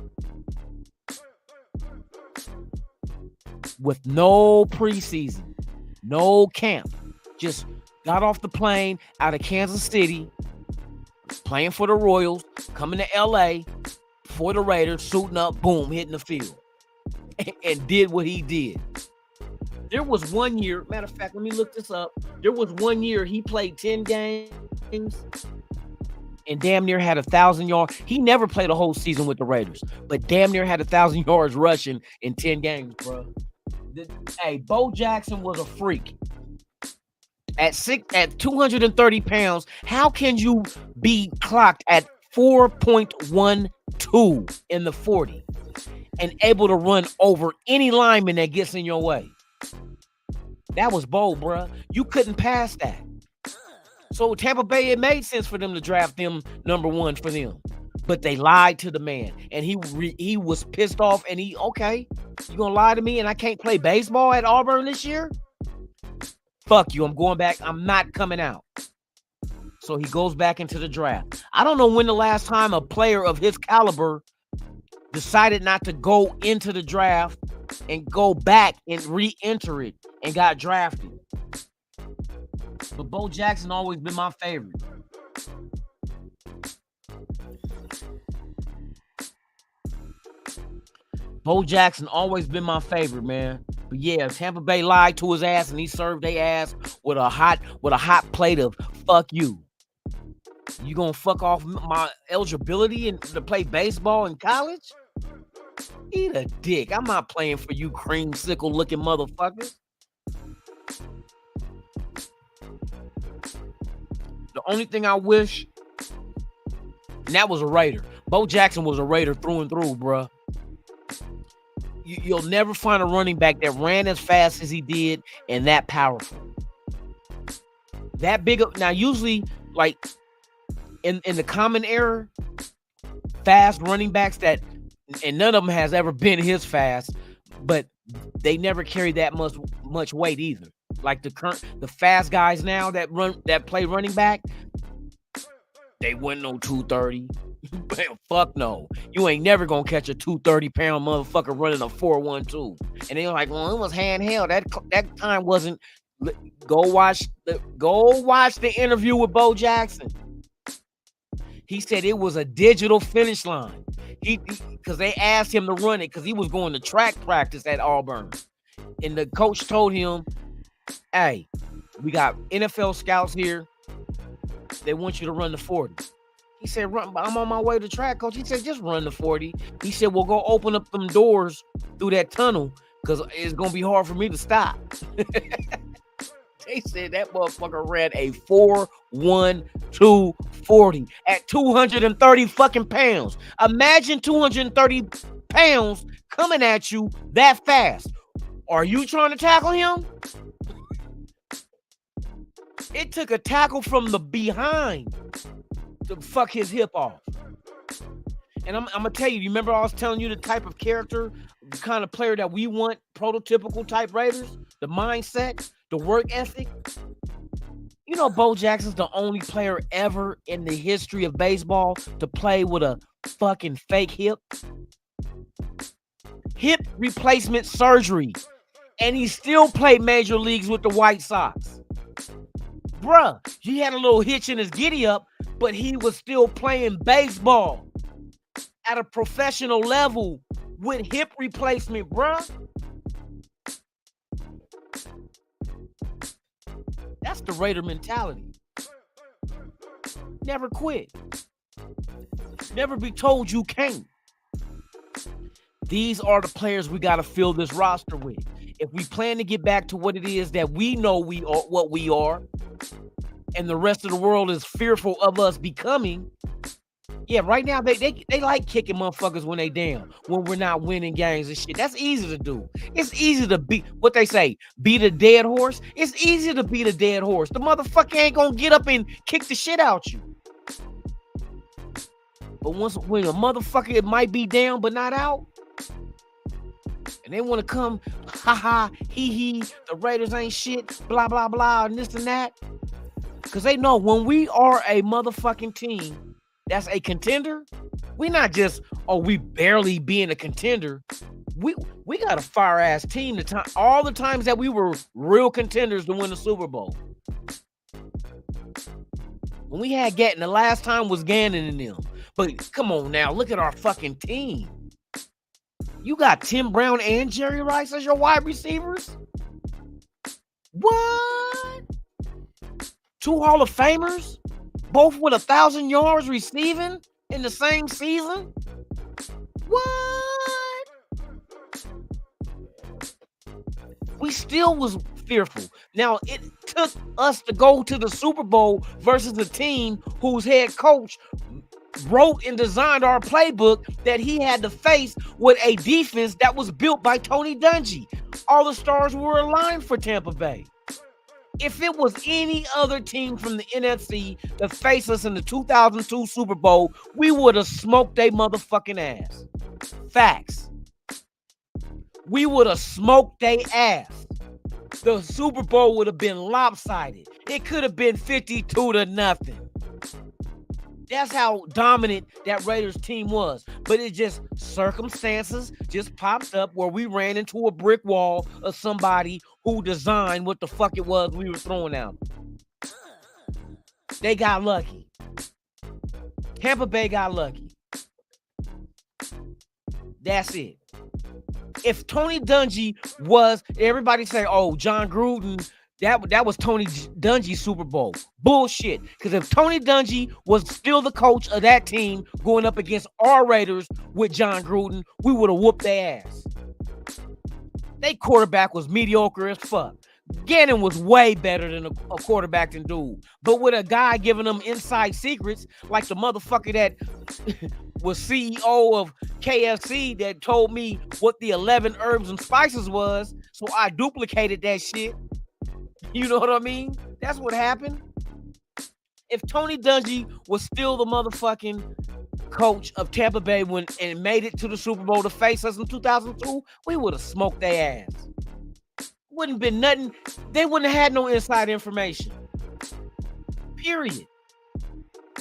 With no preseason, no camp. Just got off the plane out of Kansas City, playing for the Royals, coming to L.A., for the Raiders, suiting up, boom, hitting the field. And did what he did. There was 1 year, matter of fact, let me look this up. There was 1 year he played 10 games and damn near had 1,000 yards. He never played a whole season with the Raiders, but damn near had 1,000 yards rushing in 10 games, bro. Hey, Bo Jackson was a freak. At 230 pounds, how can you be clocked at 4.12 in the 40 and able to run over any lineman that gets in your way? That was Bo, bruh. You couldn't pass that. So Tampa Bay, it made sense for them to draft them number 1 for them. But they lied to the man. And he was pissed off. And you going to lie to me and I can't play baseball at Auburn this year? Fuck you. I'm going back. I'm not coming out. So he goes back into the draft. I don't know when the last time a player of his caliber decided not to go into the draft and go back and re-enter it and got drafted. But Bo Jackson always been my favorite. Bo Jackson always been my favorite, man. But yeah, Tampa Bay lied to his ass and he served their ass with a hot plate of fuck you. You gonna fuck off my eligibility and to play baseball in college? Eat a dick. I'm not playing for you creamsicle looking motherfuckers. The only thing I wish, and that was a Raider. Bo Jackson was a Raider through and through, bruh. You'll never find a running back that ran as fast as he did and that powerful. That big. Now, usually, like in the common era, fast running backs that, and none of them has ever been his fast, but they never carry that much weight either. Like the fast guys now that play running back, they wouldn't know 230. Fuck no. You ain't never gonna catch a 230-pound motherfucker running a 4.12. And they're like, well, it was handheld. That time wasn't. Go watch the interview with Bo Jackson. He said it was a digital finish line. Because they asked him to run it because he was going to track practice at Auburn. And the coach told him, hey, we got NFL scouts here. They want you to run the 40. He said, I'm on my way to track, coach. He said, just run the 40. He said, well, go open up them doors through that tunnel because it's going to be hard for me to stop. They said that motherfucker ran a 4.12 40 at 230 fucking pounds. Imagine 230 pounds coming at you that fast. Are you trying to tackle him? It took a tackle from the behind to fuck his hip off. And I'm going to tell you, remember I was telling you the type of character, the kind of player that we want, prototypical type Raiders, the mindset, the work ethic. You know, Bo Jackson's the only player ever in the history of baseball to play with a fucking fake hip. hip replacement surgery, and he still played major leagues with the White Sox. Bruh, he had a little hitch in his giddy up, but he was still playing baseball at a professional level with hip replacement, bruh. That's the Raider mentality. Never quit. Never be told you can't. These are the players we got to fill this roster with. If we plan to get back to what it is that we know we are, what we are, and the rest of the world is fearful of us becoming, yeah, right now they like kicking motherfuckers when they down, when we're not winning games and shit. That's easy to do. It's easy to beat, what they say, beat a dead horse. It's easy to beat a dead horse. The motherfucker ain't gonna get up and kick the shit out you. But when a motherfucker it might be down but not out, and they want to come, ha, he, the Raiders ain't shit, blah, blah, blah, and this and that. Because they know when we are a motherfucking team that's a contender, we not just, we barely being a contender. We got a fire-ass team. All the times that we were real contenders to win the Super Bowl. When we had Gatton, the last time was Gannon and them. But come on now, look at our fucking team. You got Tim Brown and Jerry Rice as your wide receivers? What? 2 Hall of Famers? Both with 1,000 yards receiving in the same season? What? We still was fearful. Now, it took us to go to the Super Bowl versus a team whose head coach wrote and designed our playbook that he had to face with a defense that was built by Tony Dungy. All the stars were aligned for Tampa Bay. If it was any other team from the NFC to face us in the 2002 Super Bowl, we would have smoked their motherfucking ass. Facts. We would have smoked their ass. The Super Bowl would have been lopsided. It could have been 52-0. That's how dominant that Raiders team was. But it just, circumstances just popped up where we ran into a brick wall of somebody who designed what the fuck it was we were throwing out. They got lucky. Tampa Bay got lucky. That's it. If Tony Dungy was, everybody say, oh, John Gruden, that was Tony Dungy's Super Bowl. Bullshit. Because if Tony Dungy was still the coach of that team going up against our Raiders with John Gruden, we would have whooped their ass. They quarterback was mediocre as fuck. Gannon was way better than a quarterback than dude. But with a guy giving them inside secrets, like the motherfucker that was CEO of KFC that told me what the 11 herbs and spices was, so I duplicated that shit. You know what I mean? That's what happened. If Tony Dungy was still the motherfucking coach of Tampa Bay and made it to the Super Bowl to face us in 2002, we would have smoked their ass. Wouldn't been nothing. They wouldn't have had no inside information. Period.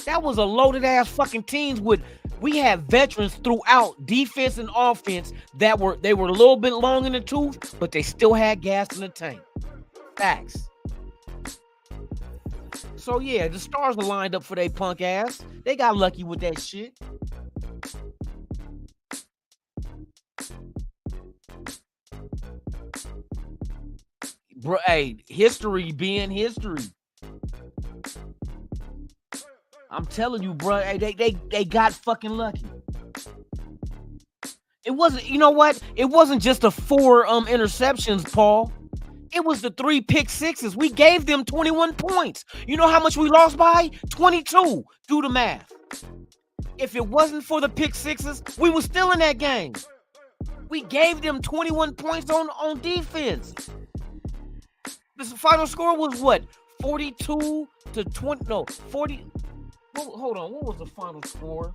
That was a loaded ass fucking teams with. We had veterans throughout defense and offense that were a little bit long in the tooth, but they still had gas in the tank. Facts. So yeah, the stars were lined up for their punk ass. They got lucky with that shit. Bro, hey, history being history. I'm telling you, bro, hey, they got fucking lucky. It wasn't, you know what? It wasn't just the 4 interceptions, Paul. It was the 3 pick sixes. We gave them 21 points. You know how much we lost by? 22. Do the math. If it wasn't for the pick sixes, we were still in that game. We gave them 21 points on defense. The final score was what? 42 to 20. No, 40. Hold on. What was the final score?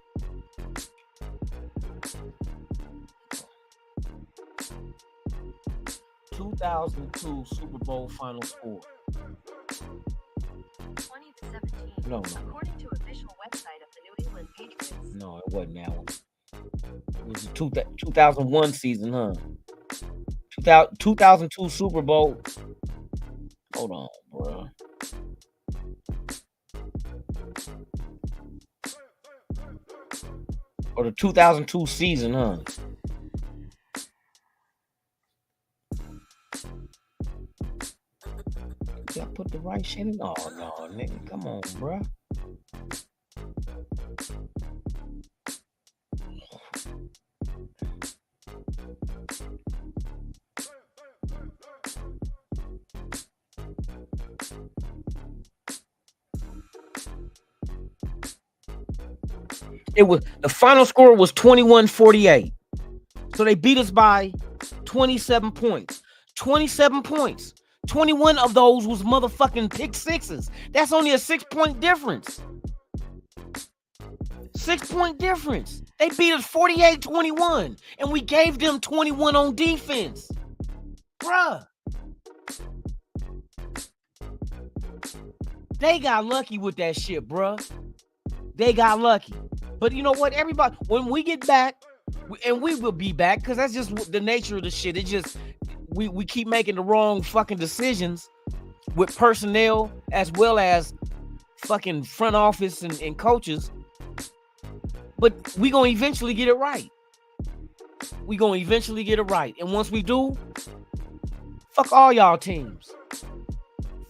...2002 Super Bowl final score. 20 to 17. No. According to official website of the New England Patriots. No, it wasn't that one. It was the 2001 season, huh? 2002 Super Bowl. Hold on, bro. Or the 2002 season, huh? Did I put the right shit in? Oh, no, nigga. Come on, bro. It was the final score was 21-48. So they beat us by 27 points. 27 points. 21 of those was motherfucking pick sixes. That's only a 6-point difference. 6-point difference. They beat us 48-21, and we gave them 21 on defense. Bruh. They got lucky with that shit, bruh. They got lucky. But you know what? Everybody, when we get back, and we will be back, because that's just the nature of the shit. It just, we keep making the wrong fucking decisions with personnel as well as fucking front office and coaches. But we gonna eventually get it right. We gonna eventually get it right. And once we do, fuck all y'all teams.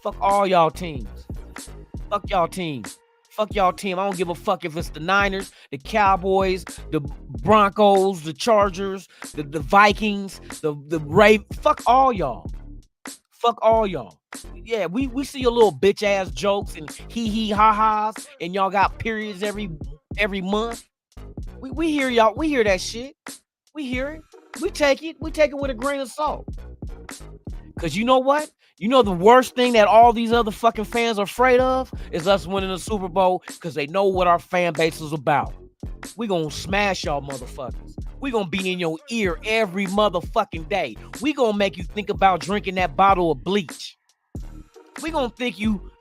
Fuck all y'all teams. Fuck y'all teams. Fuck y'all team. I don't give a fuck if it's the Niners, the Cowboys, the Broncos, the Chargers, the Vikings, the Ravens. Fuck all y'all. Fuck all y'all. Yeah, we see your little bitch ass jokes and hee ha ha's, and y'all got periods every month. We hear y'all. We hear that shit. We hear it. We take it. We take it with a grain of salt. Cause you know what? You know the worst thing that all these other fucking fans are afraid of is us winning the Super Bowl, because they know what our fan base is about. We gonna smash y'all motherfuckers. We gonna be in your ear every motherfucking day. We gonna make you think about drinking that bottle of bleach. We gonna make you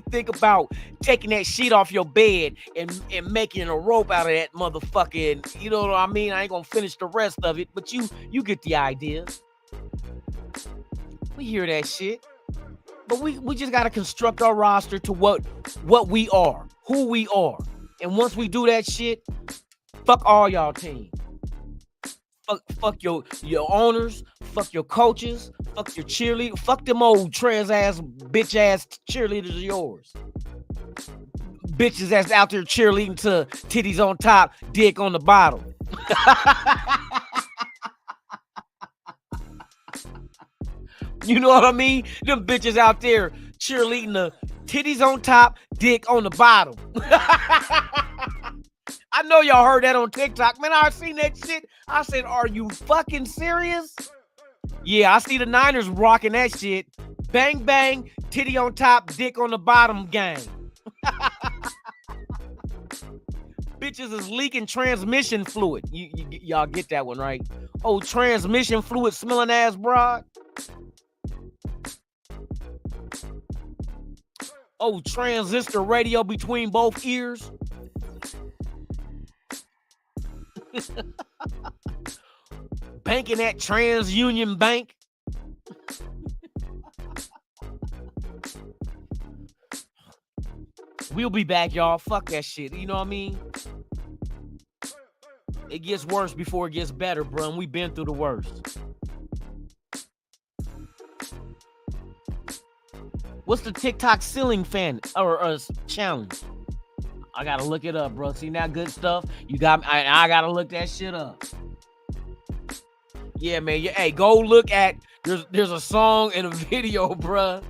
think about taking that shit off your bed and making a rope out of that motherfucking, you know what I mean? I ain't gonna finish the rest of it, but you get the idea. We hear that shit. But we just gotta construct our roster to what we are, who we are. And once we do that shit, fuck all y'all teams. Fuck your owners, fuck your coaches, fuck your cheerleaders, fuck them old trans ass, bitch ass cheerleaders of yours. Bitches that's out there cheerleading to titties on top, dick on the bottom. You know what I mean? Them bitches out there cheerleading the titties on top, dick on the bottom. I know y'all heard that on TikTok. Man, I seen that shit. I said, are you fucking serious? Yeah, I see the Niners rocking that shit. Bang, bang, titty on top, dick on the bottom gang. Bitches is leaking transmission fluid. Y'all get that one, right? Oh, transmission fluid smelling ass broad. Oh, transistor radio between both ears. Banking at TransUnion Bank. We'll be back, y'all. Fuck that shit. You know what I mean? It gets worse before it gets better, bro. And we've been through the worst. What's the TikTok ceiling fan or challenge? I gotta look it up, bro. See that good stuff? You got. I gotta look that shit up. Yeah, man. Hey, go look at. There's a song and a video, bro.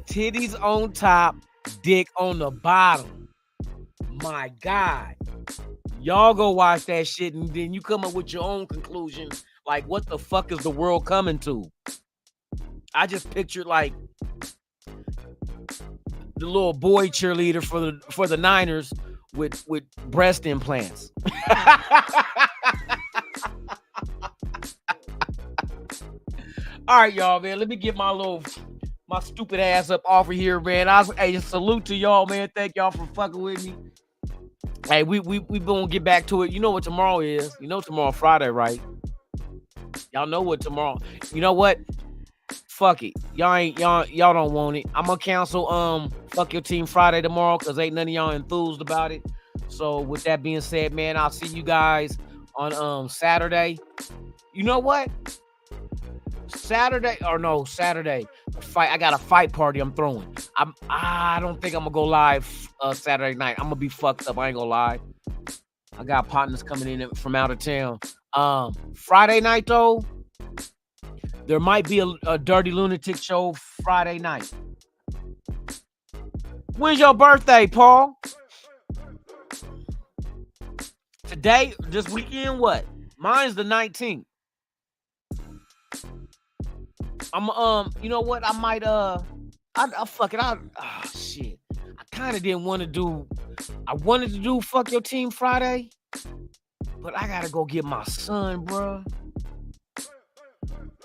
Titties on top, dick on the bottom. My God, y'all go watch that shit and then you come up with your own conclusion. Like, what the fuck is the world coming to? I just pictured like the little boy cheerleader for the Niners with breast implants. All right, y'all, man. Let me get my stupid ass up off of here, man. Hey, salute to y'all, man. Thank y'all for fucking with me. Hey, we gonna get back to it. You know what tomorrow is. You know tomorrow Friday, right? Y'all know what tomorrow. You know what? Fuck it. Y'all don't want it. I'm gonna cancel Fuck Your Team Friday tomorrow because ain't none of y'all enthused about it. So with that being said, man, I'll see you guys on Saturday. You know what? Saturday. Fight. I got a fight party I'm throwing. I don't think I'm gonna go live Saturday night. I'm gonna be fucked up. I ain't gonna lie. I got partners coming in from out of town. Friday night though, there might be a Dirty Lunatic show Friday night. When's your birthday, Paul? Today, this weekend, what? Mine's the 19th. You know what? I might fuck it. Shit. I kind of didn't want to do. I wanted to do Fuck Your Team Friday, but I gotta go get my son, bro.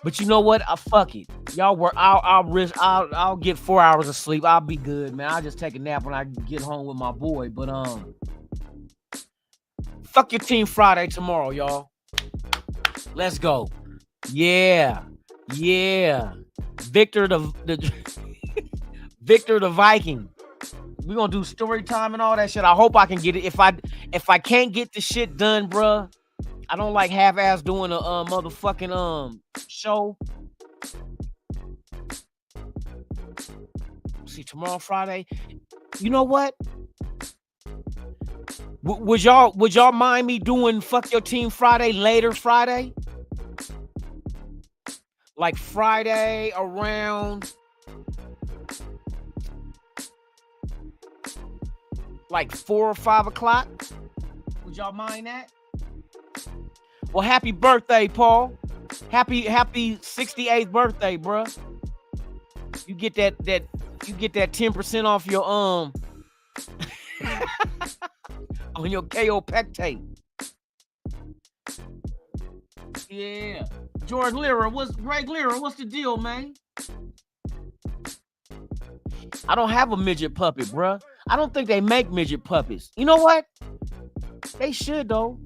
But you know what? Fuck it. Y'all work. I'll get 4 hours of sleep. I'll be good, man. I'll just take a nap when I get home with my boy. But Fuck Your Team Friday tomorrow, y'all. Let's go. Yeah. Victor the Victor the Viking. We're gonna do story time and all that shit. I hope I can get it. If I can't get the shit done, bruh, I don't like half-ass doing a motherfucking show. See, tomorrow Friday. You know what? Would y'all mind me doing Fuck Your Team Friday later Friday? Like Friday around like 4 or 5 o'clock. Would y'all mind that? Well, happy birthday, Paul. Happy 68th birthday, bruh. You get that 10% off your on your KO pectate. Yeah. George Lira, Greg Lira, what's the deal, man? I don't have a midget puppet, bruh. I don't think they make midget puppets. You know what? They should, though.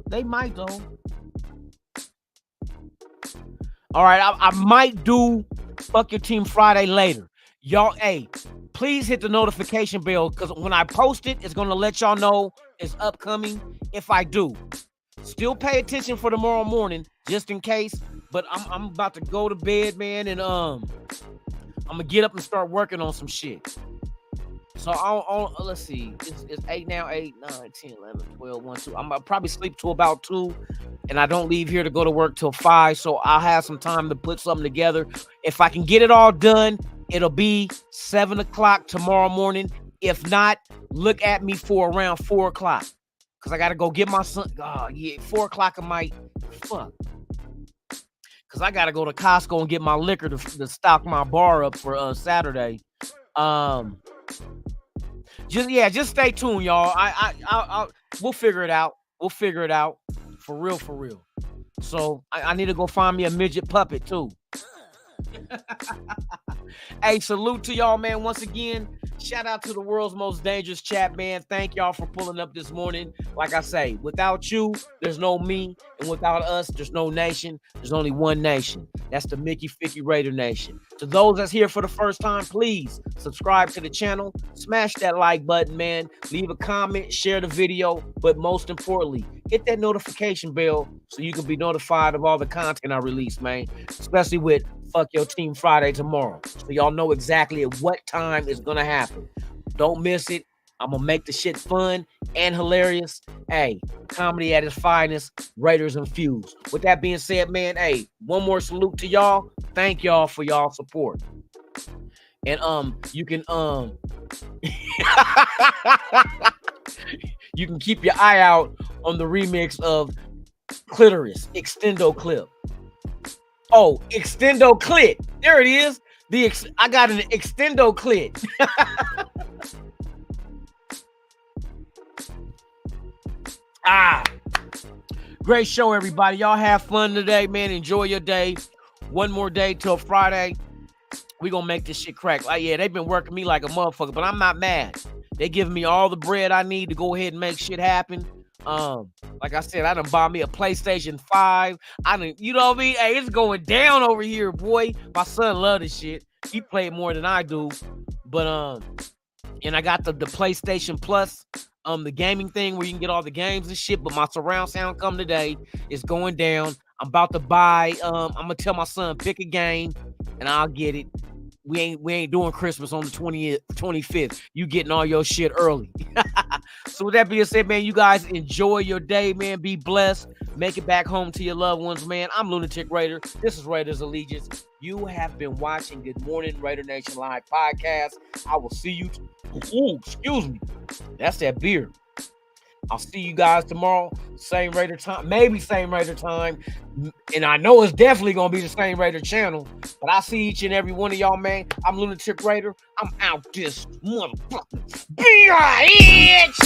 They might, though. All right, I might do Fuck Your Team Friday later. Y'all, hey, please hit the notification bell because when I post it, it's going to let y'all know it's upcoming if I do. Still pay attention for tomorrow morning, just in case. But I'm about to go to bed, man, and I'm gonna get up and start working on some shit. So let's see, it's 8 now, 8, 9, 10, 11, 12, 1, 2. I'm gonna probably sleep till about 2, and I don't leave here to go to work till 5. So I'll have some time to put something together. If I can get it all done, it'll be 7 o'clock tomorrow morning. If not, look at me for around 4 o'clock. Because I got to go get my son. Oh, yeah, 4 o'clock I might. Fuck. Because I got to go to Costco and get my liquor to stock my bar up for Saturday. Just stay tuned, y'all. We'll figure it out. We'll figure it out. For real. So I need to go find me a midget puppet, too. Hey, salute to y'all, man. Once again, shout out to the world's most dangerous chat, man. Thank y'all for pulling up this morning. Like I say, without you, there's no me. And without us, there's no nation. There's only one nation. That's the Mickey Ficky Raider Nation. To those that's here for the first time, please subscribe to the channel. Smash that like button, man. Leave a comment, share the video. But most importantly, hit that notification bell so you can be notified of all the content I release, man. Especially with Fuck Your Team Friday tomorrow. So y'all know exactly at what time it's going to happen. Don't miss it. I'm going to make the shit fun and hilarious. Hey, comedy at its finest, Raiders infused. With that being said, man, hey, one more salute to y'all. Thank y'all for y'all support. And you can you can keep your eye out on the remix of Clitoris Extendo Clip. Oh, Extendo Clit. There it is. I got an Extendo Clit. Great show, everybody. Y'all have fun today, man. Enjoy your day. One more day till Friday. We gonna make this shit crack. Like, yeah, they've been working me like a motherfucker, but I'm not mad. They giving me all the bread I need to go ahead and make shit happen. Like I said, I done bought me a PlayStation 5. I done, you know what I mean? Hey, it's going down over here, boy. My son love this shit. He played more than I do. But and I got the PlayStation Plus, the gaming thing where you can get all the games and shit. But my surround sound come today. It's going down. I'm about to buy. I'm gonna tell my son pick a game, and I'll get it. We ain't doing Christmas on the 20th, 25th. You getting all your shit early. So with that being said, man, you guys enjoy your day, man. Be blessed. Make it back home to your loved ones, man. I'm Lunatic Raider. This is Raiders Allegiance. You have been watching Good Morning Raider Nation Live podcast. I will see you. Excuse me. That's that beer. I'll see you guys tomorrow. Same Raider time. Maybe same Raider time. And I know it's definitely going to be the same Raider channel. But I see each and every one of y'all, man. I'm Lunatic Raider. I'm out this motherfucker. Bitch!